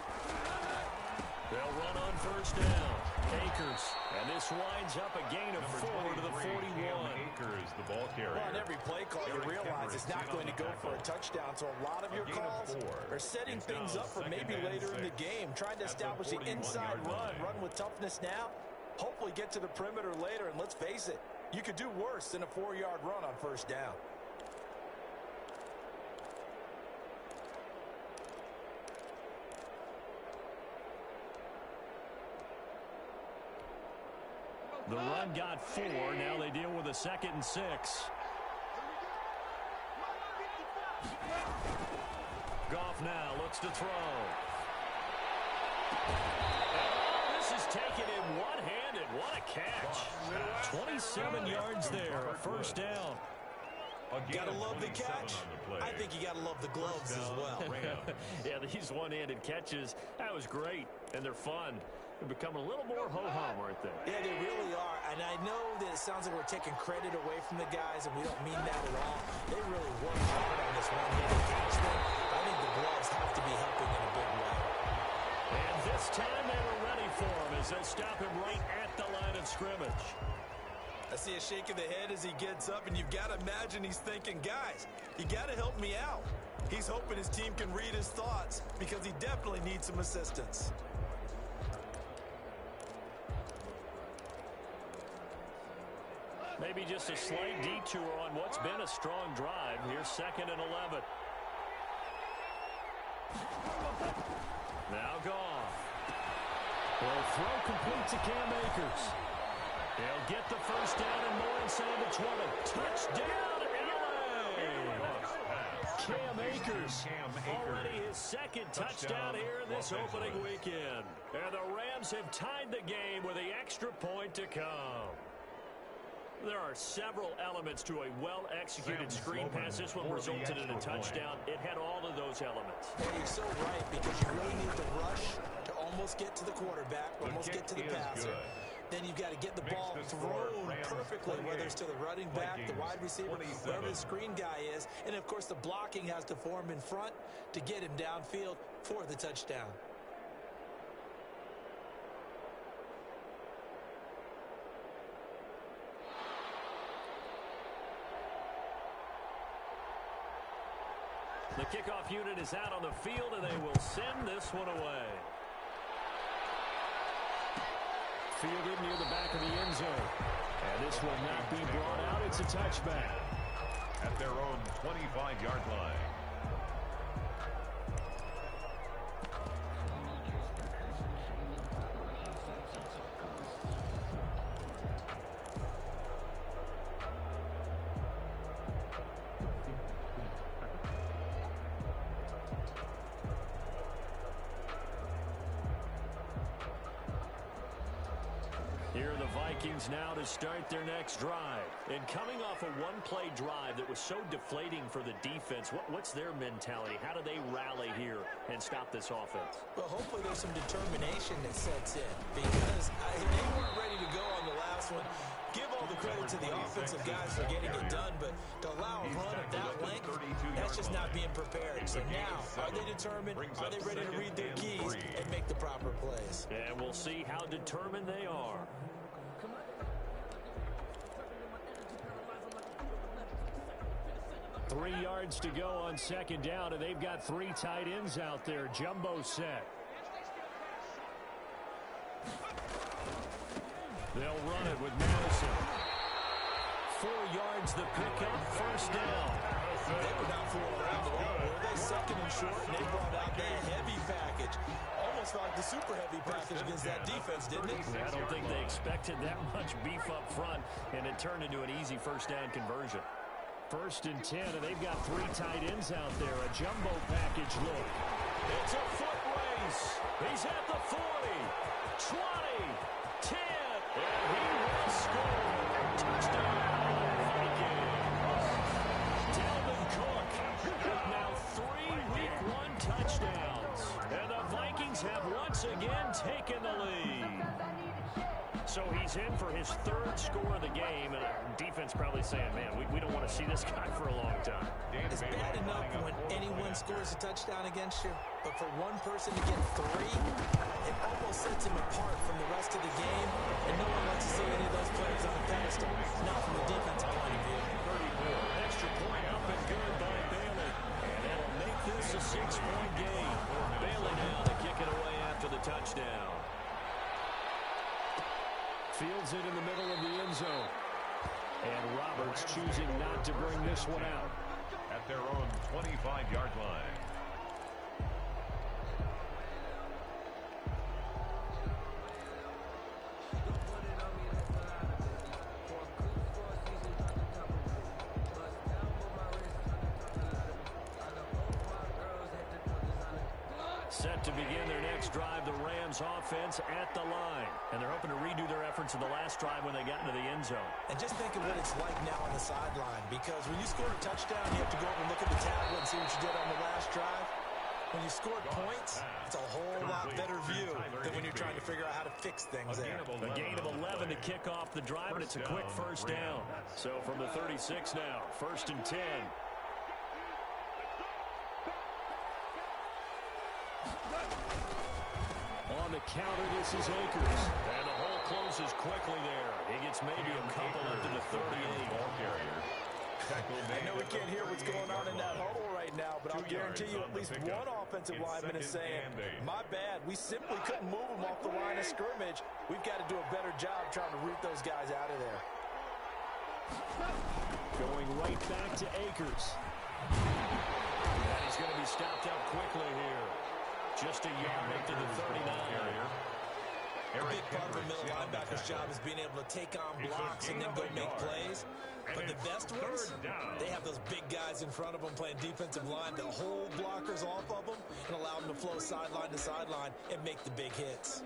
They'll run on first down. Akers. And this winds up a gain of 4 to the 41. Akers, the ball carrier. Well, on every play call, you realize it's not going to go for a touchdown, so a lot of your calls are setting things up for maybe later in the game, trying to establish the inside run with toughness now, hopefully get to the perimeter later, and let's face it, you could do worse than a 4-yard run on first down. The run got 4. Now they deal with a 2nd and 6. Goff now looks to throw. This is taken in one-handed. What a catch. 27 yards there. A first down. Gotta love the catch. I think you gotta love the gloves as well. Yeah, these one-handed catches, that was great, and they're fun. They're becoming a little more ho-hum, aren't they? Yeah, they really are. And I know that it sounds like we're taking credit away from the guys, and we don't mean that at all. They really worked hard on this one-handed catch thing. I think the gloves have to be helping in a big way. And this time they were ready for him as they'll stop him right at the line of scrimmage. I see a shake of the head as he gets up, and you've got to imagine he's thinking, guys, you got to help me out. He's hoping his team can read his thoughts because he definitely needs some assistance. Maybe just a slight detour on what's been a strong drive. Here's 2nd and 11. Now Goff. Will throw complete to Cam Akers. He'll get the first down and more inside the 20. Touchdown, LA! Cam Akers. Already his 2nd touchdown here in this opening weekend. And the Rams have tied the game with the extra point to come. There are several elements to a well-executed screen pass. This one resulted in a touchdown. It had all of those elements. Yeah, you're so right, because you really need the rush to almost get to the quarterback, almost get to the passer. Then you've got to get the ball thrown perfectly, whether it's to the running back, the wide receiver, wherever the screen guy is. And, of course, the blocking has to form in front to get him downfield for the touchdown. The kickoff unit is out on the field, and they will send this one away. Fielded near the back of the end zone. And this will not be brought out. It's a touchback. At their own 25-yard line. Here are the Vikings now to start their next drive. And coming off a one-play drive that was so deflating for the defense, what's their mentality? How do they rally here and stop this offense? Well, hopefully there's some determination that sets in, because they weren't ready to go on the last one. Give all the credit to the offensive guys for getting it done, but to allow a run of that length, that's just not being prepared. So now, are they determined? Are they ready to read their keys and make the proper plays? And we'll see how determined they are. 3 yards to go on second down, and they've got 3 tight ends out there. Jumbo set. They'll run it with Madison. 4 yards the pickup, first down. They were not fooling around at all, were they? Second and short, and they brought out the heavy package. Almost like the super heavy package against that defense, didn't it? I don't think they expected that much beef up front, and it turned into an easy first down conversion. First and 10, and they've got 3 tight ends out there. A jumbo package look. It's a foot race. He's at the 40, 20, 10, and he will score. Touchdown, Vikings. Dalvin Cook with now 3 Week 1 touchdowns. And the Vikings have once again taken the lead. So he's in for his 3rd score of the game, and defense probably saying, man, we don't want to see this guy for a long time. It's bad enough when anyone scores a touchdown against you, but for one person to get 3, it almost sets him apart from the rest of the game, and no one likes to see any of those players on the pedestal, not from the defensive point of view. 34, extra point up and good by Bailey, and that'll make this a 6-point game. Bailey now to kick it away after the touchdown. Fields it in the middle of the end zone. And Roberts choosing not to bring this one out. At their own 25-yard line. Set to begin their next drive, the Rams offense at the line. And they're hoping to redo their efforts in the last drive when they got into the end zone. And just think of what it's like now on the sideline, because when you score a touchdown, you have to go over and look at the tablet and see what you did on the last drive. When you score points, it's a whole lot better view than when you're trying to figure out how to fix things there. A gain of 11 to kick off the drive, and it's a quick first down. So from the 36 now, 1st and 10. On the counter, this is Akers. And the hole closes quickly there. He gets maybe a couple up to the 38. I know we can't hear what's going on in that huddle right now, but I'll guarantee you at least one offensive lineman is saying, my bad, we simply couldn't move them off the line of scrimmage. We've got to do a better job trying to root those guys out of there. Going right back to Akers. And he's going to be stopped up quickly here. Just a yard into the 39. A big part of a middle linebacker's job is being able to take on blocks and then go make plays. But the best ones, they have those big guys in front of them playing defensive line that hold blockers off of them and allow them to flow sideline to sideline and make the big hits.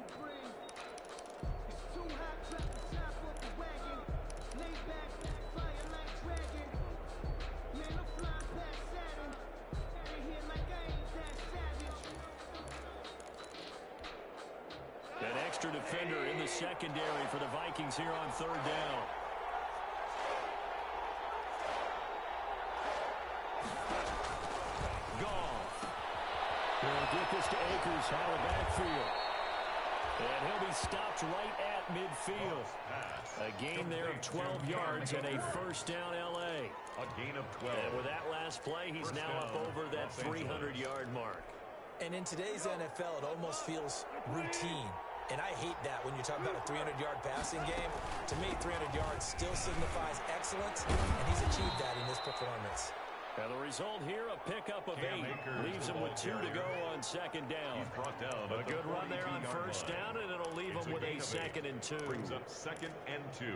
extra defender in the secondary for the Vikings here on third down. They'll get this to Akers out of the backfield. And he'll be stopped right at midfield. A gain there of 12 yards and a first down L.A. A gain of 12. And with that last play, he's now up over that 300-yard mark. And in today's NFL, it almost feels routine. And I hate that when you talk about a 300-yard passing game. To me, 300 yards still signifies excellence, and he's achieved that in this performance. And the result here, a pickup of 8. Leaves him with 2 to go on second down. He's brought down a good run there on first down, and it'll leave him with a second and 2. Brings up second and 2.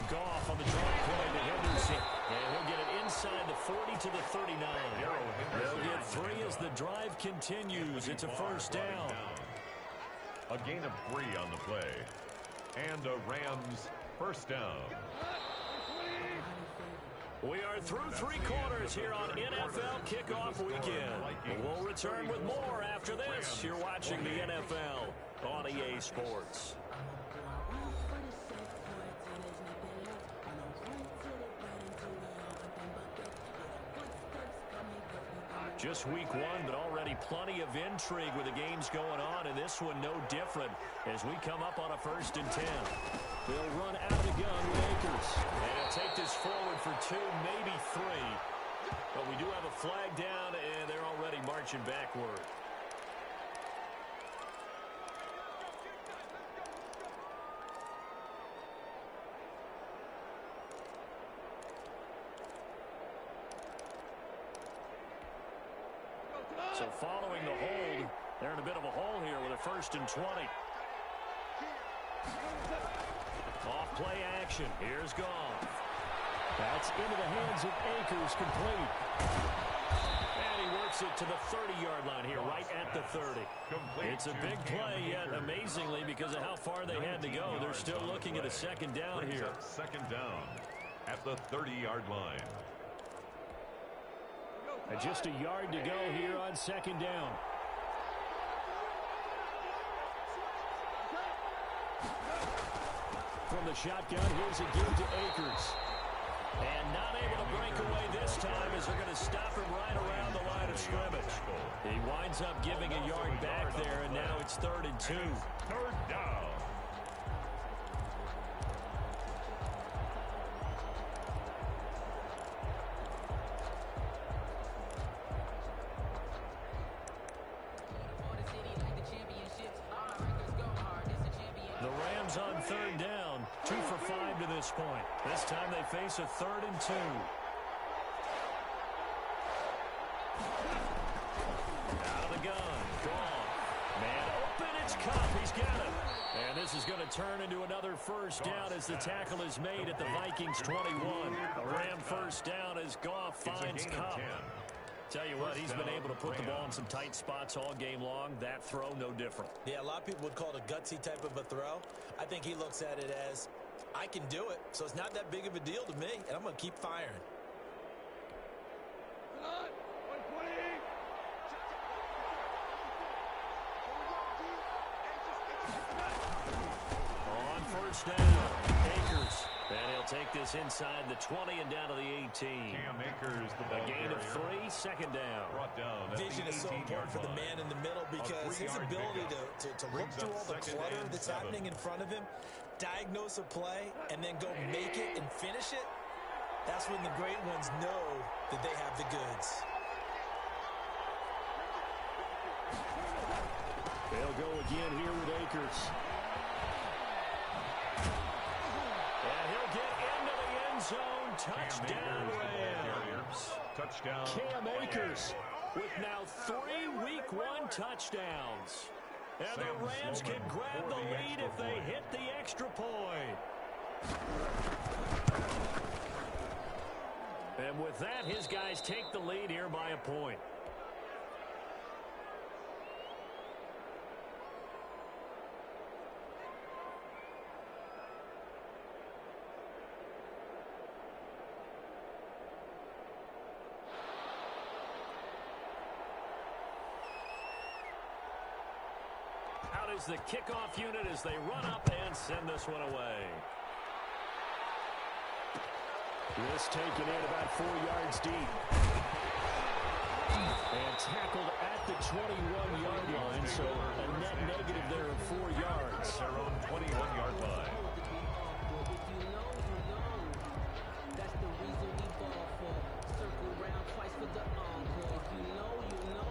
Goff on the draw play to Henderson. And he'll get it inside the 40 to the 39. They'll get 3 as the drive continues. It's a first down. A gain of 3 on the play. And a Rams first down. We are through 3 quarters here on NFL Kickoff Weekend. We'll return with more after this. You're watching the NFL on EA Sports. Just week 1, but already plenty of intrigue with the games going on, and this one no different as we come up on a first and 10. They'll run out of the gun with Akers. And he'll take this forward for 2, maybe 3. But we do have a flag down, and they're already marching backward. So following the hold, they're in a bit of a hole here with a first and 20. Off play action. Here's Goff. That's into the hands of Akers, complete. And he works it to the 30-yard line here, right at the 30. It's a big play, yet amazingly, because of how far they had to go, they're still looking at a second down here. Second down at the 30-yard line. And just a yard to go here on second down. From the shotgun, here's a give to Akers. And not able to break away this time as they're going to stop him right around the line of scrimmage. He winds up giving a yard back there, and now it's 3rd and 2. Third down. On 3rd down, 2 for 5 to this point. This time they face a 3rd and 2. Out of the gun, gone. Man open, it's Kupp, he's got it. And this is going to turn into another first down as the tackle is made at the Vikings 21. A Ram first down as Goff finds Kupp. Tell you what, he's been able to put the ball in some tight spots all game long. That throw, no different. Yeah, a lot of people would call it a gutsy type of a throw. I think he looks at it as, I can do it, so it's not that big of a deal to me, and I'm going to keep firing. On first down, Akers. And he'll take this inside the 20 and down to the 18. Cam Akers, the ball A gain of 3, second down. Brought down Vision is so important for the man in the middle because his ability to look through all the clutter that's happening in front of him, diagnose a play, and then go make it and finish it, that's when the great ones know that they have the goods. They'll go again here with Akers. And he'll get into the end zone. Touchdown, Rams. Touchdown. Cam Akers with now 3 Week 1 touchdowns. And the Rams can grab the lead if they hit the extra point. And with that, his guys take the lead here by a point. is the kickoff unit as they run up and send this one away. This taken in about 4 yards deep. And tackled at the 21-yard line, so a net negative there of 4 yards. Their own 21-yard line. That's the reason we ball for. Circle round twice for the encore. If you know, you know.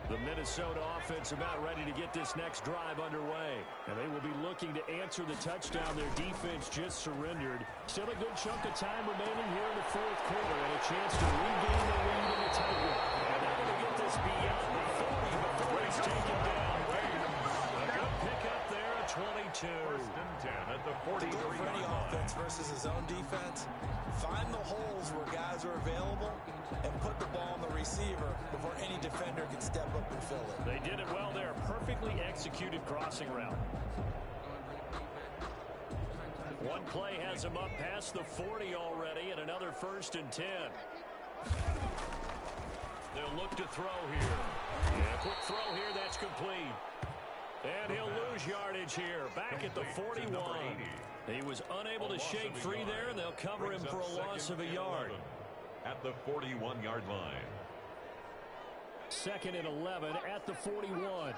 The Minnesota offense about ready to get this next drive underway. And they will be looking to answer the touchdown their defense just surrendered. Still a good chunk of time remaining here in the fourth quarter and a chance to regain the lead in the tight one. And they're going to get this beyond the 40 before it's taken down. A good pickup there at 22. First and 10 at the 43-yard line. For any offense versus his own defense, find the holes where guys are available and put the ball on the receiver before any defender can step up and fill it. They did it well there. Perfectly executed crossing route. One play has him up past the 40 already, and another 1st and 10. They'll look to throw here. Yeah, quick throw here. That's complete. And he'll lose yardage here. Back at the 41. He was unable to shake free there, and they'll cover him for a loss of a yard. At the 41-yard line. 2nd and 11 at the 41.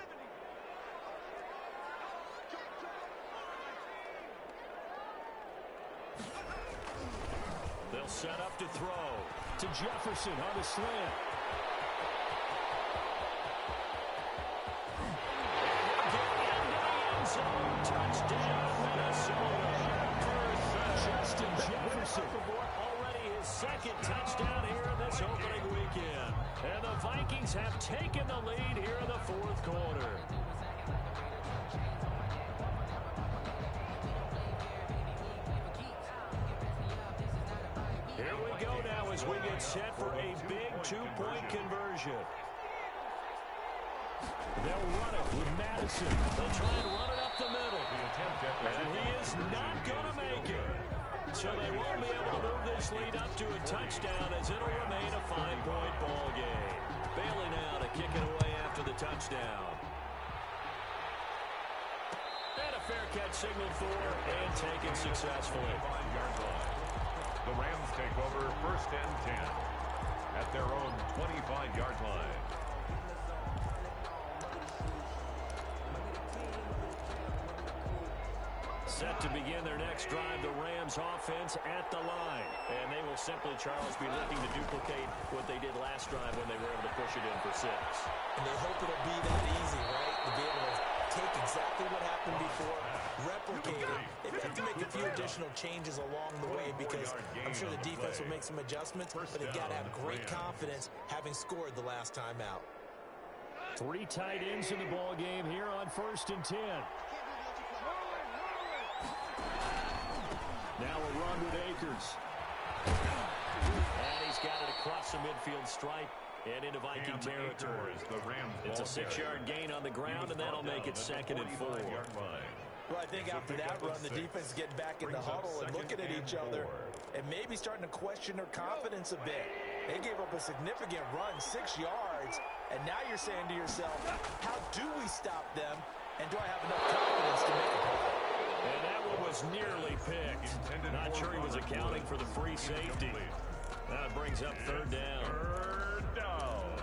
They'll set up to throw to Jefferson on the slant. Touchdown, Minnesota. Justin Jefferson. Already his 2nd touchdown here in this opening weekend. And the Vikings have taken the lead here in the 4th quarter. Here we go now as we get set for a big 2-point conversion. They'll run it with Madison. They'll try and run it up the middle. And he is not going to make it. So they won't be able to move this lead up to a touchdown as it'll remain a 5-point ball game. Bailey now to kick it away after the touchdown. And a fair catch signaled for and taken successfully. The Rams take over 1st and 10 at their own 25-yard line. Set to begin their next drive, the Rams offense at the line. And they will simply, Charles, be looking to duplicate what they did last drive when they were able to push it in for 6. And they hope it'll be that easy, right? To be able to take exactly what happened before, replicate it. They have to make a few additional changes along the way because I'm sure the defense will make some adjustments, but they've got to have great confidence having scored the last time out. 3 tight ends in the ball game here on 1st and 10. Now a run with Akers. And he's got it across the midfield stripe and into Viking territory. It's a 6-yard gain on the ground, and that'll make it 2nd and 4. Well, I think after that run, the defense is getting back in the huddle and looking at each other and maybe starting to question their confidence a bit. They gave up a significant run, 6 yards, and now you're saying to yourself, how do we stop them, and do I have enough confidence to make a play? And that one was nearly picked. Not sure he was accounting for the free safety. Now it brings up 3rd down. 3rd down.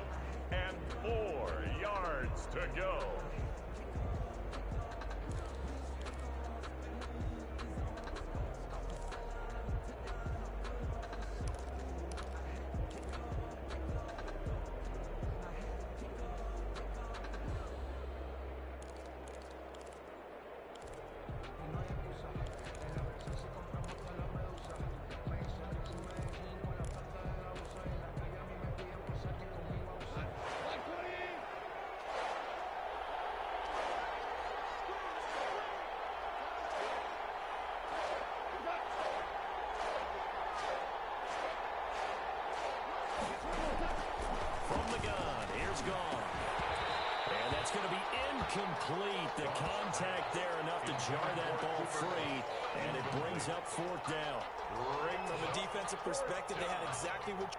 And 4 yards to go. Incomplete. The contact there enough to jar that ball free, and it brings up fourth down. From a defensive perspective, they had exactly what...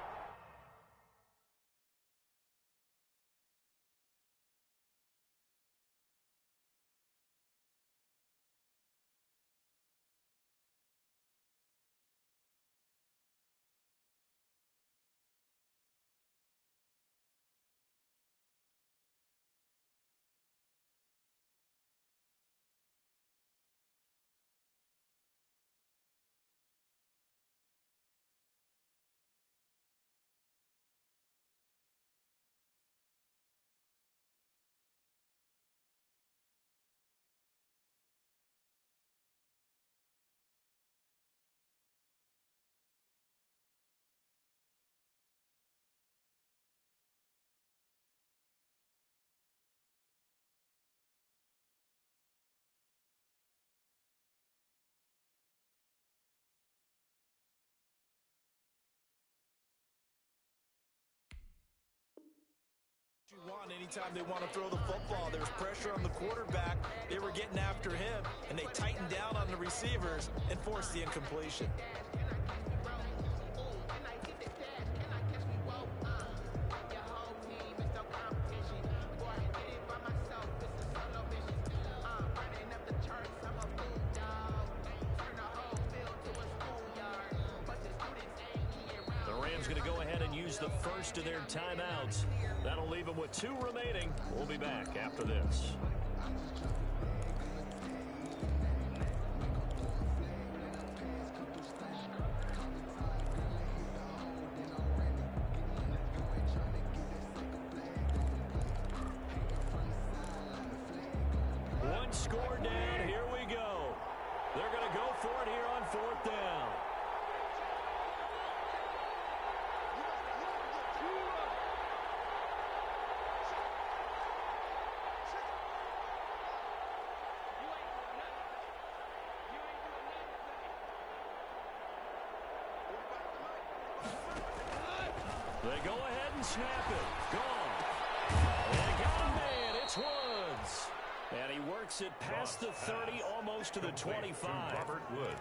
Anytime they want to throw the football, there's pressure on the quarterback. They were getting after him, and they tightened down on the receivers and forced the incompletion. Going to go ahead and use the first of their timeouts. That'll leave them with 2 remaining. We'll be back after this. One score down. Here we go. They're going to go for it here on fourth down. They go ahead and snap it. Gone. They got a man. It's Woods. And he works it past the 30, almost to the 25.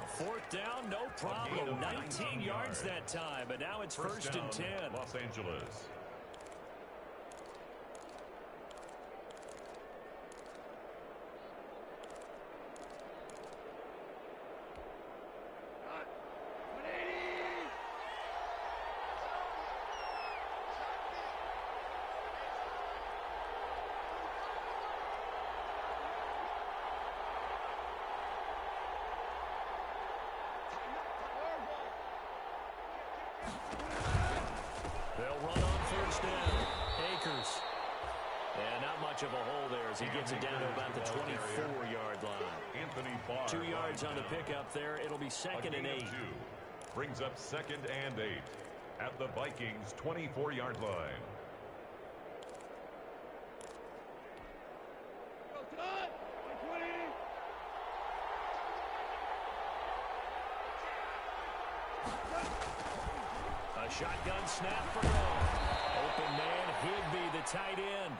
Fourth down, no problem. 19 yards that time, but now it's first and 10. Los Angeles. Of a hole there as he gets it down to about the 24-yard line. 2 yards on the pickup there. It'll be second and 8. Brings up second and 8 at the Vikings 24-yard line. A shotgun snap for Goff. Open man, Higbee, the tight end.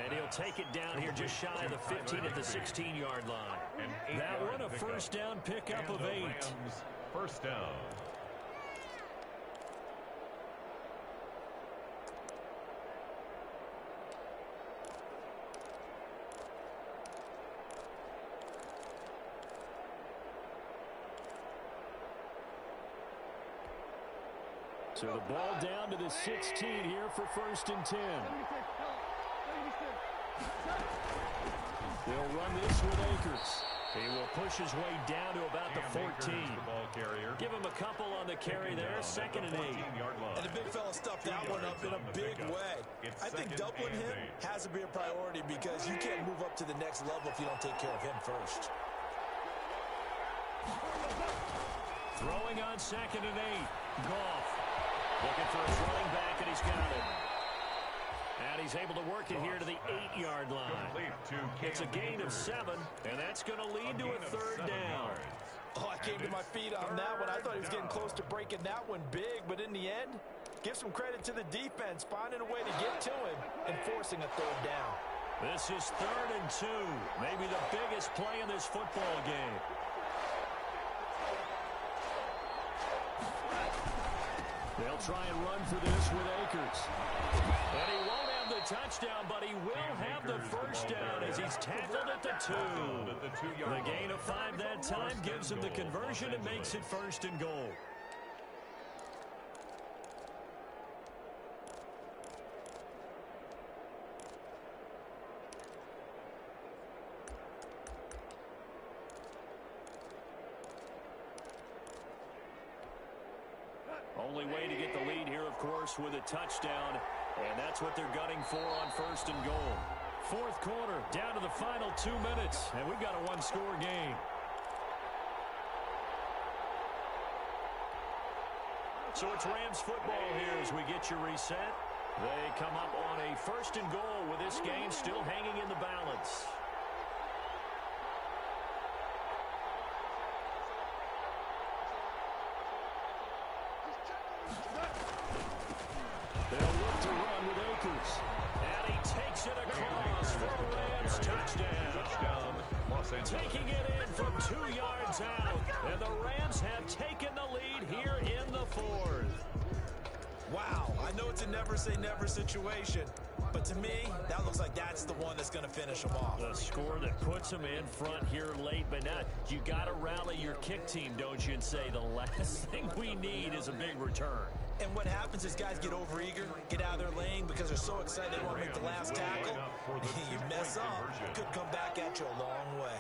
And he'll take it down here just shy of the 15 at the 16-yard line. That one a first down pickup of 8. First down. So the ball down to the 16 here for first and 10. They'll run this with Akers. He will push his way down to about the 14. Give him a couple on the carry there. Second and 8. And the big fella stuffed that one up in a big way. I think doubling him has to be a priority because you can't move up to the next level if you don't take care of him first. Throwing on second and 8. Goff. Looking for his running back, and he's got it. And he's able to work it here to the 8-yard line. It's a gain of 7, and that's going to lead to a third down. Oh, I came to my feet on that one. I thought he was getting close to breaking that one big, but in the end, give some credit to the defense, finding a way to get to him and forcing a third down. This is 3rd and 2. Maybe the biggest play in this football game. They'll try and run for this with Akers. And he won't have the touchdown, but he will have the first down as he's tackled at the 2. The gain of 5 that time gives him the conversion and makes it 1st and goal. Only way to get the lead here, of course, with a touchdown. And that's what they're gunning for on 1st and goal. 4th quarter, down to the final 2 minutes. And we've got a one-score game. So it's Rams football here as we get you reset. They come up on a 1st and goal with this game still hanging in the balance. They'll look to run with Akers. And he takes it across for a Rams touchdown. Taking it in from 2 yards out. And the Rams have taken the lead here in the 4th. Wow, I know it's a never-say-never situation, but to me, that looks like that's the one that's going to finish them off. The score that puts them in front here late, but now you got to rally your kick team, don't you, and say the last thing we need is a big return. And what happens is guys get overeager, get out of their lane because they're so excited they want to make the last tackle. You mess up, it could come back at you a long way.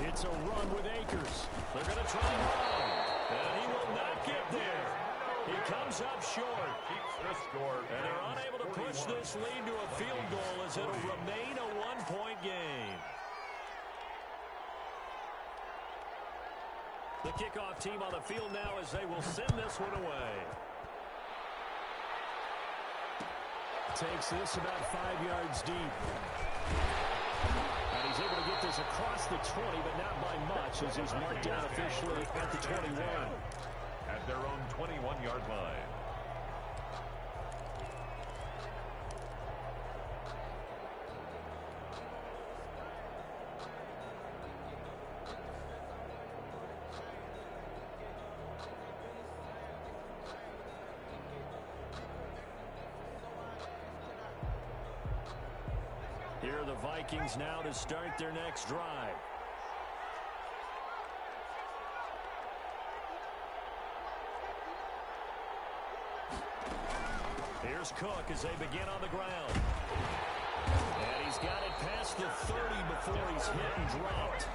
It's a run with Akers. They're going to try and run. And he will not get there. He comes up short. And they're unable to push this lead to a field goal as it'll remain a one-point game. The kickoff team on the field now as they will send this one away. Takes this about 5 yards deep. And he's able to get this across the 20, but not by much as he's marked down officially at the 21. At their own 21-yard line. Here are the Vikings now to start their next drive. Here's Cook as they begin on the ground. And he's got it past the 30 before he's hit and dropped.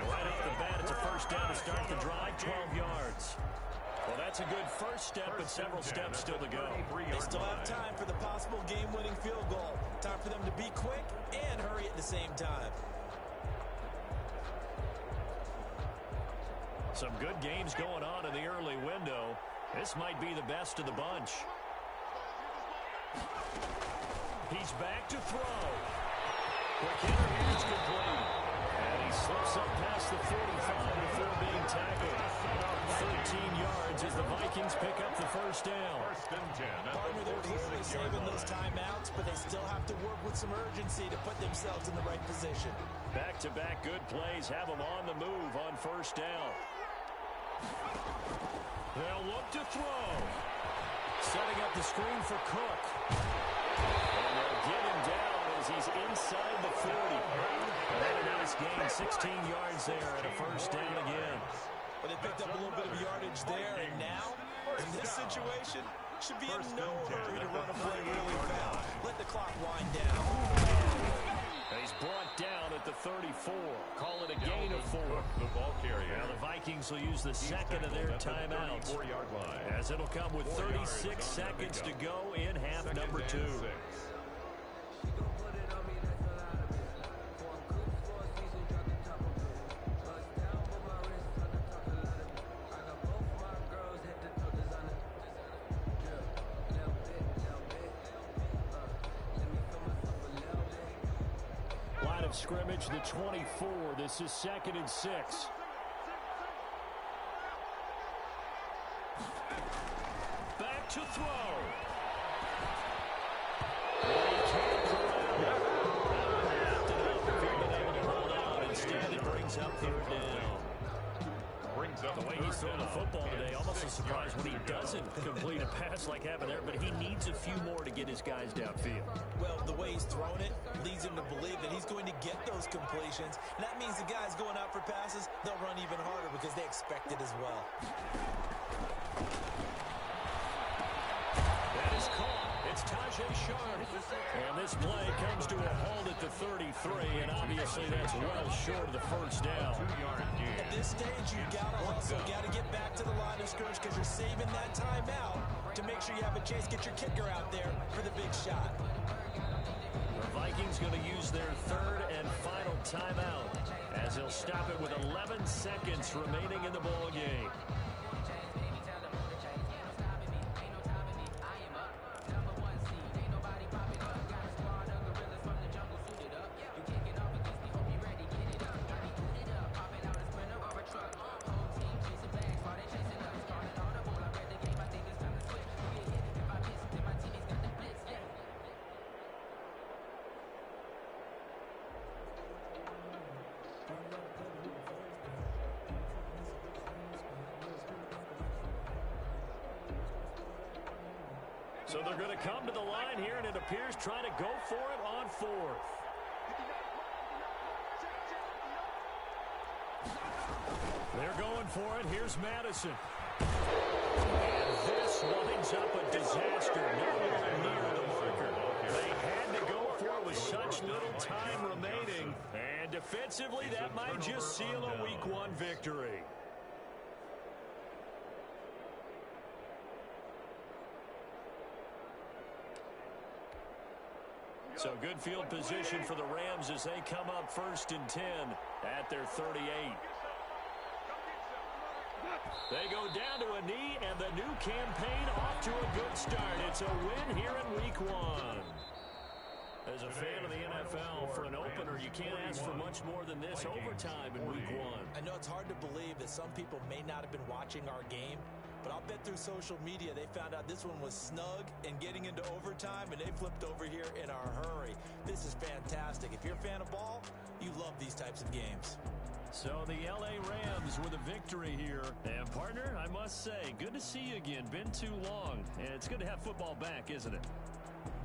Right off the bat, it's a first down to start the drive, 12 yards. Well, that's a good first step, but several steps still to go. They still have time for the possible game-winning field goal. Time for them to be quick and hurry at the same time. Some good games going on in the early window. This might be the best of the bunch. He's back to throw. Quick hitter here is complete. And he slips up past the 45 before being tackled. 13 yards as the Vikings pick up the first down. Partner, they're clearly saving those timeouts, but they still have to work with some urgency to put themselves in the right position. Back-to-back good plays have them on the move on first down. They'll look to throw. Setting up the screen for Cook. And they'll get him down as he's inside the 40. And a nice gain, 16 yards there and a first down again. But they picked up a little bit of yardage there, and now, in this situation, should be in no hurry to run a play really fast. Let the clock wind down. And he's brought down at the 34. Call it a gain of 4. The ball carrier. Now the Vikings will use the second of their timeouts, as it'll come with 36 seconds to go in half number 2. of scrimmage, the 24. This is 2nd and 6. Back to throw. Instead, it brings up 3rd down. The way he's throwing the football today, almost a surprise when he doesn't complete a pass like happened there, but he needs a few more to get his guys downfield. Well, the way he's thrown it leads him to believe that he's going to get those completions. And that means the guys going out for passes, they'll run even harder because they expect it as well. That is caught. It's Tajay Sharp. And this play comes to a halt at the 33, and obviously that's well short of the first down. At this stage, you've got to hustle, got to get back to the line of scrimmage because you're saving that timeout to make sure you have a chance to get your kicker out there for the big shot. The Vikings going to use their 3rd and final timeout as they'll stop it with 11 seconds remaining in the ball game. So they're going to come to the line here, and it appears trying to go for it on 4th. They're going for it. Here's Madison. And this winds up a disaster. Nowhere near the marker. They had to go for it with such little time remaining. And defensively, that might just seal a Week 1 victory. So good field position for the Rams as they come up 1st and 10 at their 38. They go down to a knee, and the new campaign off to a good start. It's a win here in Week 1. As a fan of the NFL, for an opener, you can't ask for much more than this overtime in Week 1. I know it's hard to believe that some people may not have been watching our game, but I'll bet through social media they found out this one was snug and getting into overtime, and they flipped over here in a hurry. This is fantastic. If you're a fan of ball, you love these types of games. So the L.A. Rams with a victory here. And, partner, I must say, good to see you again. Been too long. And it's good to have football back, isn't it?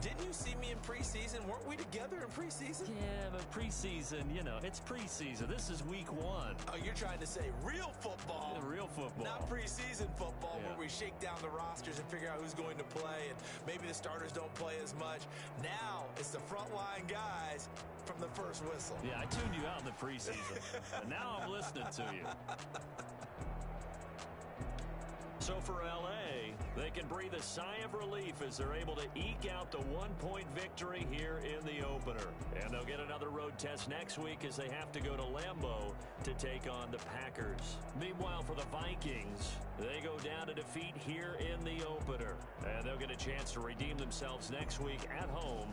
Didn't you see me in preseason? Weren't we together in preseason? Yeah, but preseason, you know, it's preseason. This is Week 1. Oh, you're trying to say real football. Yeah, real football. Not preseason football, yeah, where we shake down the rosters and figure out who's going to play, and maybe the starters don't play as much. Now it's the frontline guys from the first whistle. Yeah, I tuned you out in the preseason. And now I'm listening to you. So for L.A., they can breathe a sigh of relief as they're able to eke out the 1-point victory here in the opener. And they'll get another road test next week as they have to go to Lambeau to take on the Packers. Meanwhile, for the Vikings, they go down to defeat here in the opener. And they'll get a chance to redeem themselves next week at home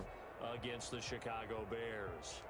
against the Chicago Bears.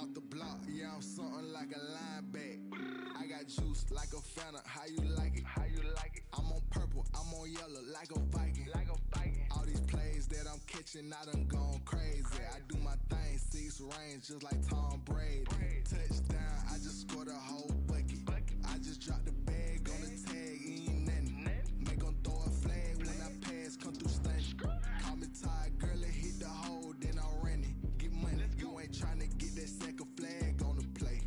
off the block, yeah, I'm something like a linebacker. I got juice like a Fanta, how you like it? How you like it? I'm on purple, I'm on yellow, like a Viking. Like a Viking. All these plays that I'm catching, I done gone crazy. I do my thing, 6 range, just like Tom Brady. Touchdown, I just scored a whole bucket. I just dropped the bag on the tag, ain't nothing. Make 'em throw a flag when I pass, come through stunning. Call me tired, girl, it hit the hole, then I'm running. Get money, you ain't tryna get that second flag on the play.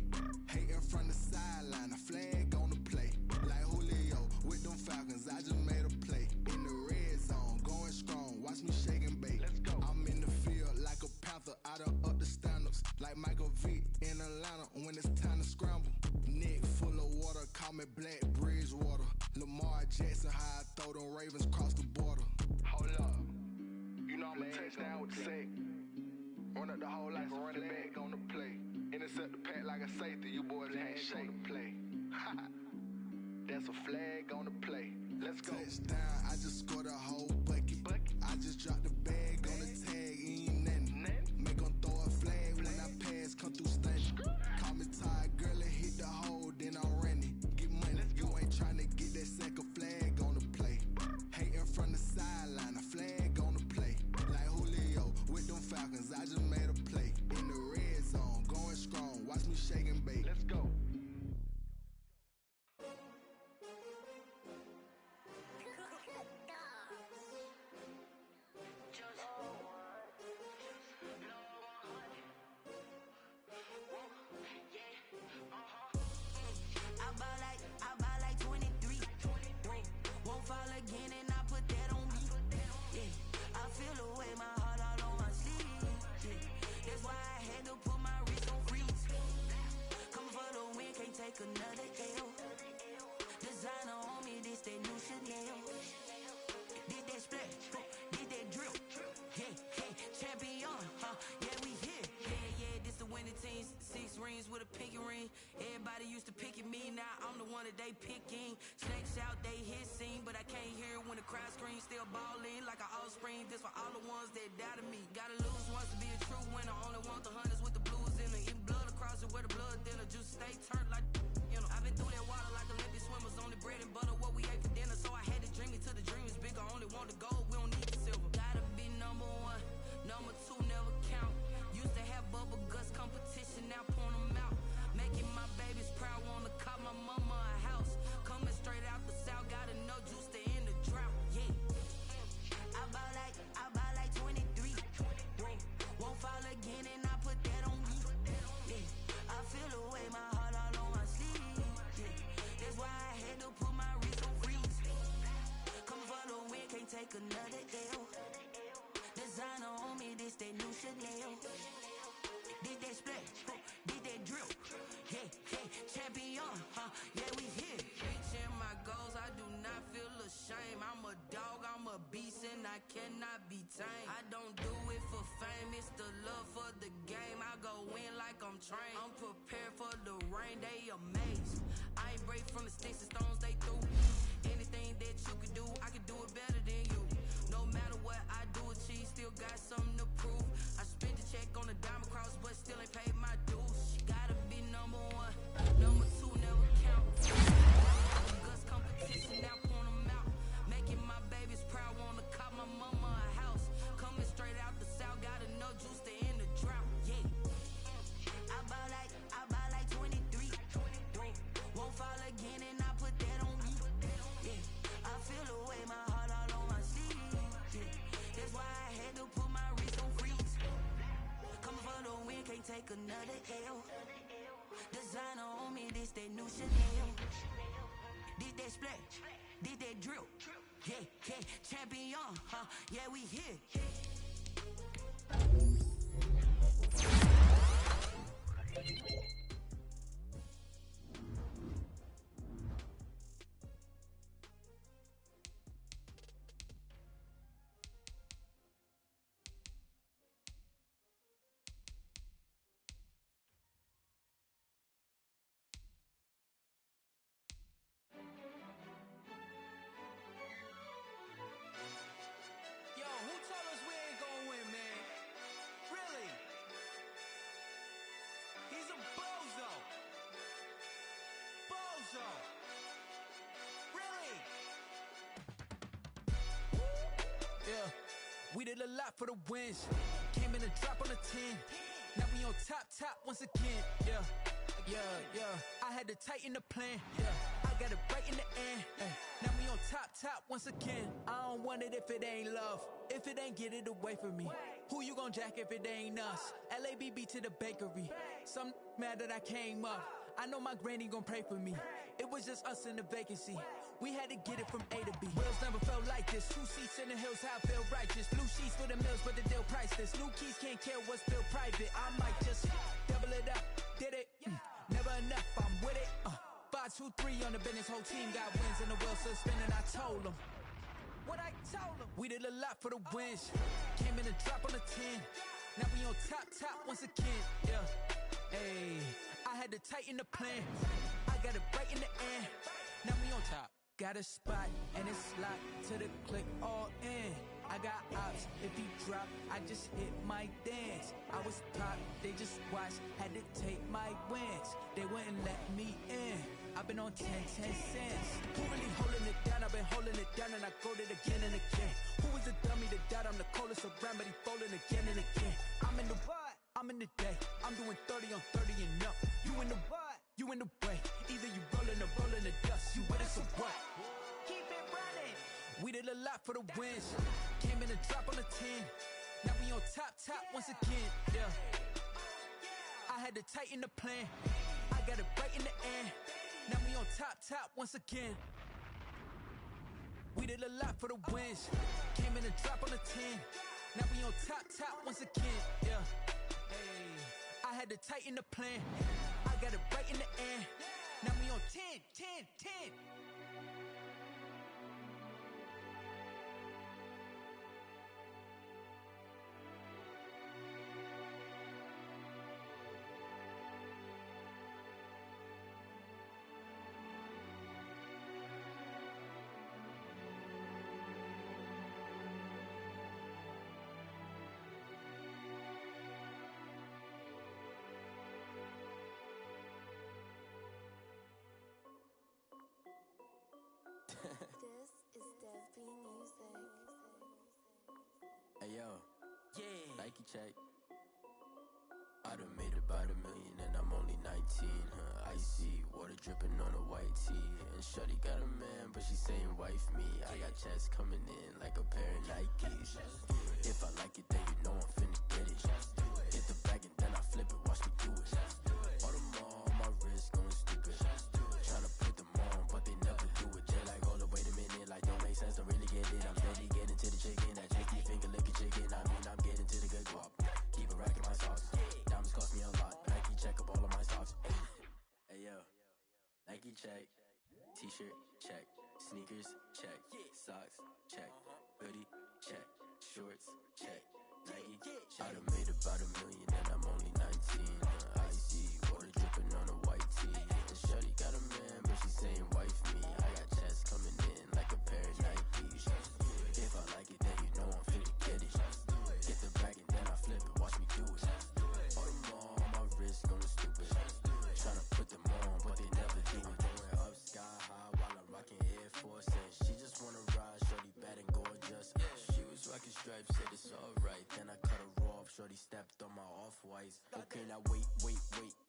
Hating from the sideline, a flag on the play. Like Julio with them Falcons, I just made a play. In the red zone, going strong, watch me shake and bake. Let's go. I'm in the field like a panther, I done up the stand-ups. Like Michael Vick in Atlanta when it's time to scramble. Neck full of water, call me Black Bridgewater. Lamar Jackson, how I throw them Ravens cross the border. Hold up, you know I'm a touchdown with the sack. Run up the whole like a running back on the play. Intercept the pack like a safety, you boys ain't shake the play. That's a flag on the play. Let's go. Touchdown, I just scored a whole bucket. I just dropped the bag on the tag, ain't nothing. Make 'em throw a flag when I pass, come through stunning. Call me tired, girl, it hit the hole, then I'm running. Get money, you ain't tryna get that second flag on the play. Hating from the sideline, a flag on the play. Like Julio with them Falcons, I just made a play. In the red zone, going strong, watch me shake and bake. Let's go. I buy like 23. Won't fall again and I put that on me. Yeah, I feel the way, my heart all on my sleeve. Yeah, that's why I had to put my wrist on freeze. Come for the win, can't take another L. Designer on me, this that new Chanel. Did that splash, did that drill. Hey, hey, champion, yeah, we here. Yeah, this the winning team. 6 rings with a pinky ring. Everybody used to pick at me, now I'm the one that they picking. Snakes out, they hit scene, but I can't hear it when the crowd screams. Still ballin' like an offspring. This for all the ones that doubted me. Gotta lose once to be a true winner. Only want the hunters with the blues in it. Eating blood across it where the blood thinner. Juice stay turned like, you know. I've been through that water like Olympic swimmers. Only bread and butter, what we ate for dinner. So I had to dream it till the dream is bigger. Only want the gold, we don't need the silver. Gotta be number 1, number 2 never count. Used to have bubble guts competition, now point them out. Making my babies proud, wanna call my mama a house. Coming straight out the south, gotta know juice to end the drought. Yeah, I buy like 23. Won't fall again and I put that on me. Yeah, I feel the way, my heart all on my sleeve. Yeah, that's why I had to put my wrist on freeze. Come for the win, can't take another L. Designer on me, this that new Chanel. Did that splash, did that drill. Yeah, yeah, champion, yeah, we here. Reaching my goals, I do not feel ashamed. I'm a dog, I'm a beast, and I cannot be tamed. I don't do it for fame, it's the love for the game. I go in like I'm trained. I'm prepared for the rain, they amazed. I ain't break from the sticks and stones they threw. Anything that you could do, I could do it better than you. No matter what I do, achieve, still got something to prove. I spent the check on the diamond cross, but still ain't paid my dues. Gotta be number 1, number 2 never count. Gus competition, now point them out. Making my babies proud, wanna call my mama a house. Coming straight out the south, gotta know juice to end the drought. Yeah, I buy like 23. Won't fall again and I put that on me. Yeah, I feel the way, my heart all on my sleeve. Yeah, that's why I had to put my wrist on freeze. Coming for the win, can't take another L. Designer on me, this that new Chanel. Did that splash, did that drill. Yeah, yeah, champion, yeah, we here. Yo, who told us we so. Really? Yeah, we did a lot for the wins. Came in a drop on a 10. Now we on top once again. Yeah. I had to tighten the plan. Yeah, I got it right in the end. Now we on top once again. I don't want it if it ain't love. If it ain't, get it away from me. Who you gon' jack if it ain't us? LABB to the bakery. Some mad that I came up. I know my granny gon' pray for me. It was just us in the vacancy. We had to get it from A to B. Wheels never felt like this. 2 seats in the hills, how I feel righteous. Blue sheets for the mills, but the deal priceless. New keys can't care what's built private. I might just double it up. Did it? Never enough, I'm with it. 5, 2, 3 on the business. Whole team got wins and the wheels still spinning. I told them what I told them. We did a lot for the wins. Came in a drop on a 10. Now we on top once again. Yeah. Hey, I had to tighten the plan. I got it right in the end. Now we on top. Got a spot and it's locked to the click all in. I got ops, if he drop, I just hit my dance. I was top, they just watched, had to take my wins. They wouldn't let me in. I've been on 10 cents. Who really holding it down? I've been holding it down and I go it again and again. Who was the dummy that doubt I'm the coldest around, but he folding again and again. I'm in the what? I'm in the day. I'm doing 30 on 30 and up. You in the what? You in the way. Either you rolling or rolling the dust. You with us or what? Keep it running. We did a lot for the wins. Came in a drop on a 10. Now we on top once again. Yeah. I had to tighten the plan. I got it right in the end. Now we on top once again. We did a lot for the wins. Came in a drop on a 10. Now we on top once again. Yeah. Hey, I had to tighten the plan. I got it right in the end. Now we on 10. This is Dev B Music. Hey yo, Yeah. Nike check. I done made about $1 million and I'm only 19. Icy water dripping on a white tee. And shorty got a man, but she saying wife me. I got checks coming in like a pair of Nikes. If I like it, then you know I'm finna get it. Get the bag and then I flip it. Watch me do it. All them on my wrist going stupid. Tryna put them on, but they never do it. They're like, hold up, wait a minute. Like, don't make sense to really get it. I'm steady getting to the chicken. That tricky finger licking chicken. I mean, I'm getting to the good guap. Keep a rack in my socks. Diamonds cost me a lot. Nike check up all of my socks. Hey yo, Nike check. T-shirt check. Sneakers check. Socks check. Hoodie check. Shorts check. Nike I done made about $1 million and I'm only 19. Icy water dripping on a white tee. And shorty got a man, but she saying wife me. I got checks coming in like a pair of Nikes. If I like it, then you know I'm finna get it. Get the bag and then I flip it. Watch me do it. All them on my wrist going stupid. Tryna put them on, but they never do it. Going up sky high while I'm rocking Air Force. And she just wanna ride, shorty bad and gorgeous. She was rocking stripes, said it's alright. Then I cut her off, shorty stepped on my off-whites. Okay, now wait.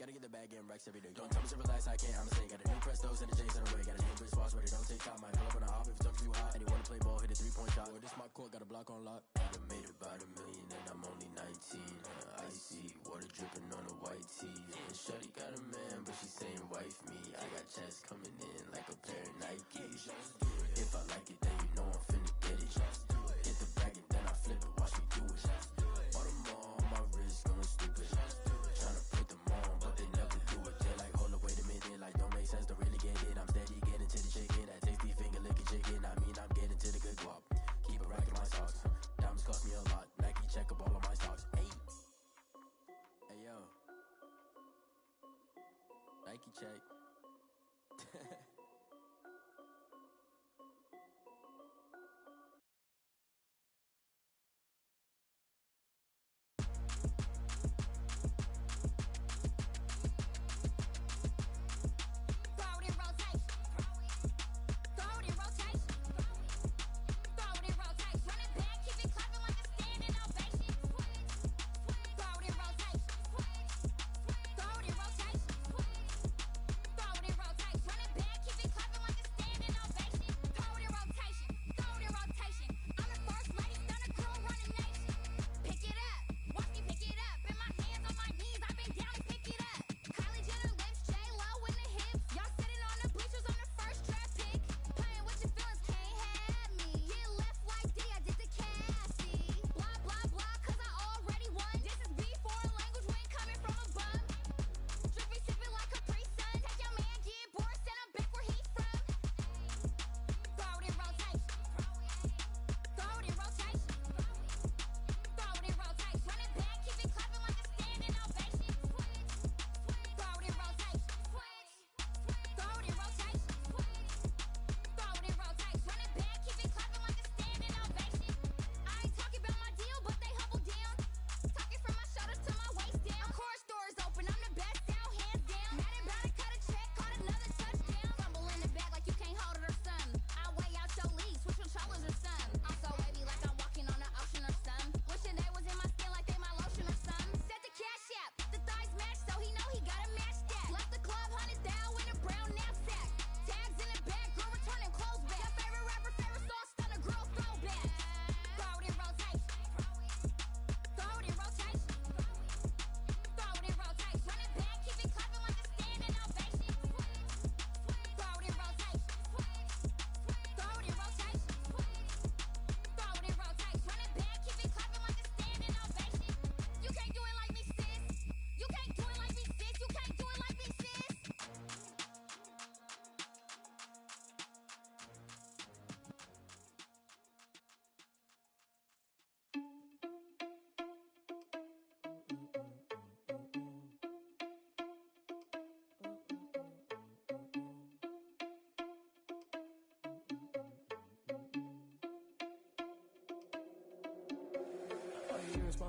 Gotta get the bag and racks every day. Don't tell me to relax, I can't, I'ma say. Got a new Prestos and a J's in the way. Got a new British watch, but it don't take time. Might pull up on a hop if it's too hot. And he wanna play ball, hit a 3-point shot. Or this my court, got a block on lock. I done made about $1 million and I'm only 19. Icy water dripping on a white tee. And shorty got a man, but she saying wife me. I got checks coming in like a pair of Nikes. If I like it, then you know I'm finna get it. Get the bag and then I flip it. Watch me do it. All them on my wrist going stupid. Tryna put them on, but they never do it. They're like, hold up, wait a minute. Like, don't make sense to really get it. I'm steady getting to the chicken. That tasty finger licking chicken. I mean, I'm getting to the good guap. Keep a rack in my socks. Diamonds cost me a lot. Nike check up all of my socks. Hey yo, Nike check. Roll in rotation.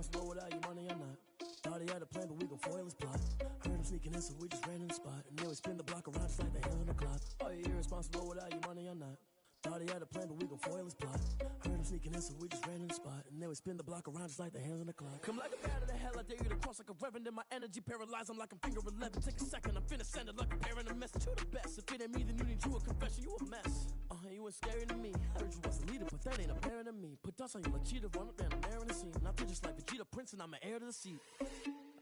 irresponsible without your money or not. Thought he had a plan, but we gon' foil his plot. Heard him sneaking in, so we just ran in the spot. And then we spin the block around just like the hands on the clock. Are you irresponsible without your money or not? Thought he had a plan, but we gon' foil his plot. Heard him sneaking in, so we just ran in the spot. And then we spin the block around just like the hands on the clock. Come like a bat of the hell, I dare you to cross like a reverend. In my energy paralyzed, I'm like I'm finger 11. Take a second, I'm finna send it like a parent a message. You the best, if it ain't me, then you need you a confession. You a mess, you ain't scary to me. Heard you was a leader, but that ain't apparent to me. Put dust on you like cheetah, run up down the air in the scene. I feel just like Vegeta Prince and I'm an heir to the seat.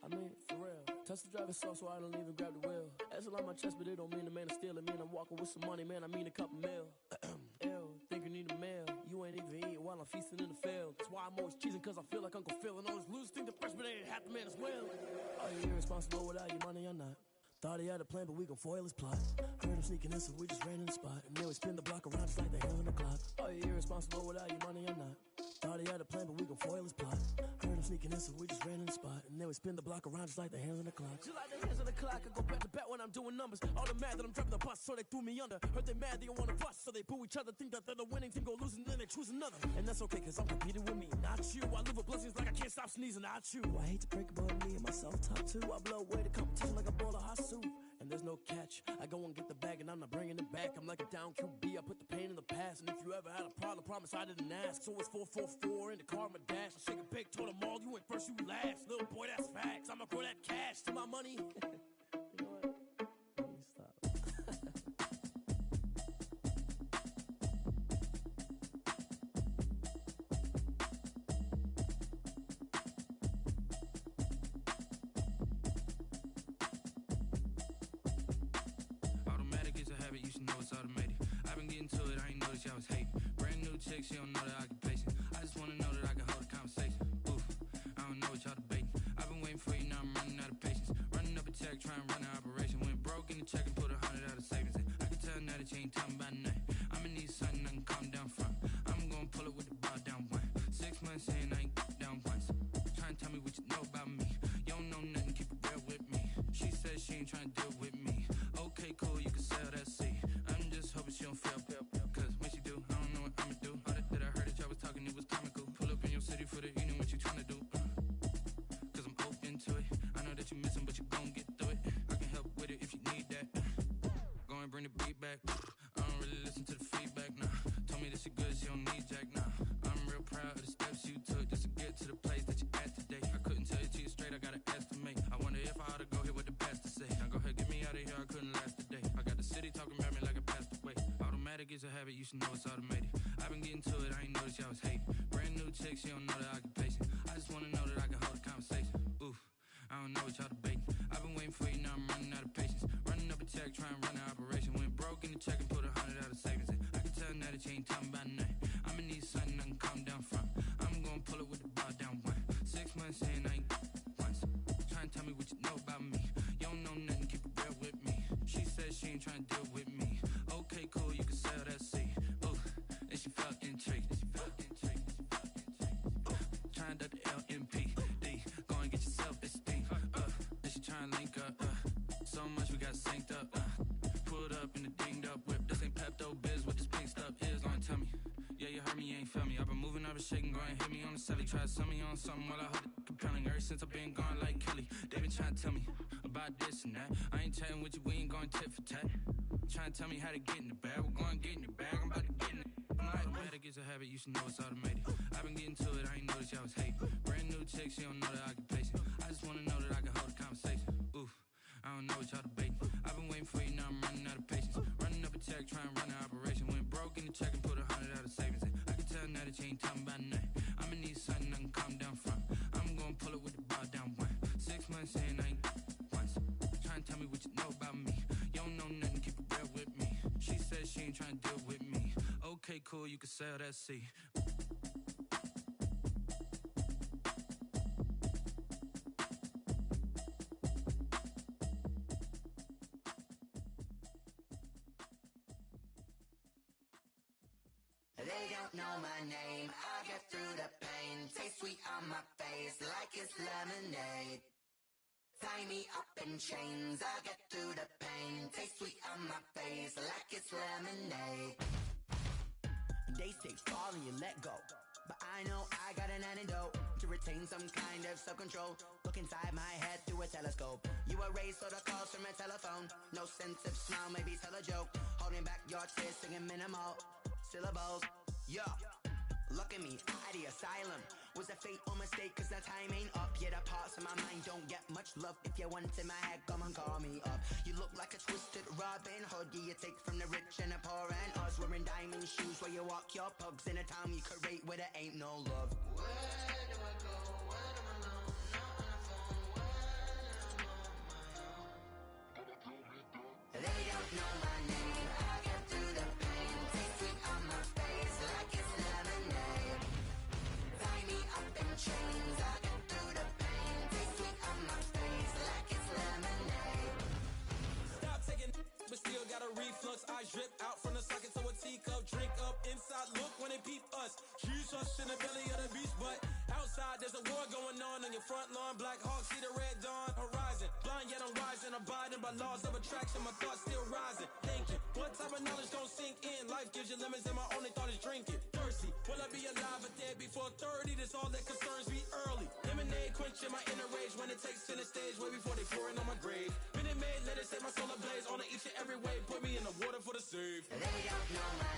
I mean, for real. Touch the driver's soft so I don't even grab the wheel. That's on my chest, but it don't mean the man is stealing. Mean I'm walking with some money, man, I mean a couple mil. Ew, think you need a meal. You ain't even eating while I'm feasting in the field. That's why I'm always cheesing, cause I feel like Uncle Phil. And all this loose think the freshman ain't half the man as well. Are you irresponsible without your money or not? Thought he had a plan, but we gon' foil his plot. Heard him sneaking in, so we just ran in the spot. And then we spin the block around just like the hands on the clock. Are you irresponsible without your money or not? Thought he had a plan, but we gon' foil his plot. Heard him sneaking in, so we just ran in the spot. And then we spin the block around just like the hands on the clock. Just like the hands on the clock, I go back to back when I'm doing numbers. All the mad that I'm driving the bus, so they threw me under. Heard they mad, they don't wanna fuss, so they boo each other. Think that they're the winning team, go losing, then they choose another. And that's okay, cause I'm competing with me, not you. I live with blessings like I can't stop sneezing, not you. I hate to break it, but me and myself top two. I blow away the competition like a bowl of hot soup. And there's no catch. I go and get the bag and I'm not bringing it back. I'm like a down QB, I put the pain in the past. And if you ever had a problem, promise I didn't ask. So it's 444 in the car, my dash. I shake a big, told them all, you went first, you last. Little boy, that's facts. I'ma grow that cash to my money. You know what? Let me stop. You should know it's automated. I've been getting to it, I ain't noticed y'all was hating. Brand new chick, she don't know the occupation. I just wanna know that I can hold a conversation. Oof, I don't know what y'all debating. I've been waiting for you, now I'm running out of patience. Running up a check, trying to run an operation. Went broke in the check and put 100 out of savings in. I can tell now that you ain't talking about nothing. I'ma need something I can calm down from. I'm gonna pull it with the bar down one. 6 months in, I ain't down once. Trying to tell me what you know about me. You don't know nothing, keep it real with me. She said she ain't trying to deal with me. Okay, cool, you can sell that seat. I'm just hoping she don't fail, cause when she do, I don't know what I'ma do. All that I heard that y'all was talking, it was comical. Pull up in your city for the evening, what you tryna do? Cause I'm open to it. I know that you missing, but you gon' get through it. I can help with it if you need that. Go and bring the beat back. I don't really listen to the feedback, nah. Told me that she good, she don't need jack, nah. I'm real proud of the steps you took just to get to the place that you at today. I couldn't tell you to you straight, I gotta estimate. I wonder if I ought to go here with the past to say. Now go ahead, get me out of here, I couldn't last a day. I got the city talking about me like I passed away. Automatic is a habit, you should know it's automated. I've been getting to it, I ain't noticed y'all was hating. Brand new chick, she don't know the occupation. I just wanna know that I can hold a conversation. Oof, I don't know what y'all debating. I've been waiting for you, now I'm running out of patience. Running up a check, trying to run an operation. Went broke in the check and put 100 out of savings in. I can tell now that you ain't talking about nothing. I'ma need something I can calm down from. I'm gonna pull it with the bar down one. 6 months in, I ain't once. Trying to tell me what you know about me. You don't know nothing, keep it real with me. She said she ain't trying to deal with me. Okay, cool, you can sell that seat. Ooh, and she felt intrigued. Trying to duck the LMPD. Go and get your self-esteem. And she trying to link up. So much we got synced up. Pulled up in the dinged up whip. This ain't Pepto-Biz, what this pink stuff is. Gonna tell me. Yeah, you heard me, you ain't felt me. I've been moving, I've been shaking, go and hit me on the celly. Try to sell me on something while I hold it compelling. Ever since I've been gone like Kelly, they been trying to tell me about this and that. I ain't chatting with you, we ain't going tit for tat. Trying to tell me how to get in the bag, we're going to get in the bag, I'm about to get in it. Automatic is a habit, you should know it's automated. I've been getting to it, I ain't noticed y'all was hating. Brand new chick, she don't know the occupation. I just wanna know that I can hold a conversation. Oof, I don't know what y'all debating. I've been waiting for you, now I'm running out of patience. Running up a check, trying to run an operation. Went broke in the check and put 100 out of savings in. I can tell now that you ain't talking about nothing. I'ma need something I can calm down from. I'm gonna pull it with the bar down one. 6 months in, I ain't once. Trying to tell me what you know about me. You don't know nothing, keep it real with me. She said she ain't trying to deal with me. Okay, cool, you can sell that seat. They don't know my name, I get through the pain. Taste sweet on my face like it's lemonade. Tie me up in chains, I get through the pain. Taste sweet on my face like it's lemonade. They say fall and you let go, but I I know I got an antidote to retain some kind of self-control. Look inside my head through a telescope. You erase all the calls from a telephone. No sense of smile, maybe tell a joke. Holding back your tears, singing minimal syllables. Yo, look at me, at the asylum. Was a fate or mistake, cause the time ain't up. Yet the parts of my mind don't get much love. If you want in my head, come and call me up. You look like a twisted Robin Hood. Yeah, you take from the rich and the poor and us. Wearing diamond shoes while you walk your pugs in a town you could rate where there ain't no love. Where do I go? Where am I alone? Not on the phone. When I'm on my own. They don't know my name. I get through the pain. Taste sweet on my face like it's lemonade. Tie me up in chains. I get through the pain. Taste sweet on my face like it's lemonade. Stop taking but still got a reflux. I drip out from the socket to a teacup. Drink up inside, look when they peep us. Choose us in the belly of the beast, but outside there's a war going on your front lawn. Black Hawk, see the red dawn horizon. Blind yet I'm rising, abiding by laws of attraction. My thoughts still rising, thinking what type of knowledge gon' sink in? Life gives you limits and my only thought is drinking. Thirsty, will I be alive or dead before 30? That's all that concerns me early. Lemonade quenching my inner rage when it takes center stage way before they pouring on my grave. Minute Maid, let it set my soul ablaze on each and every way. Put me in the water for the save. They don't know my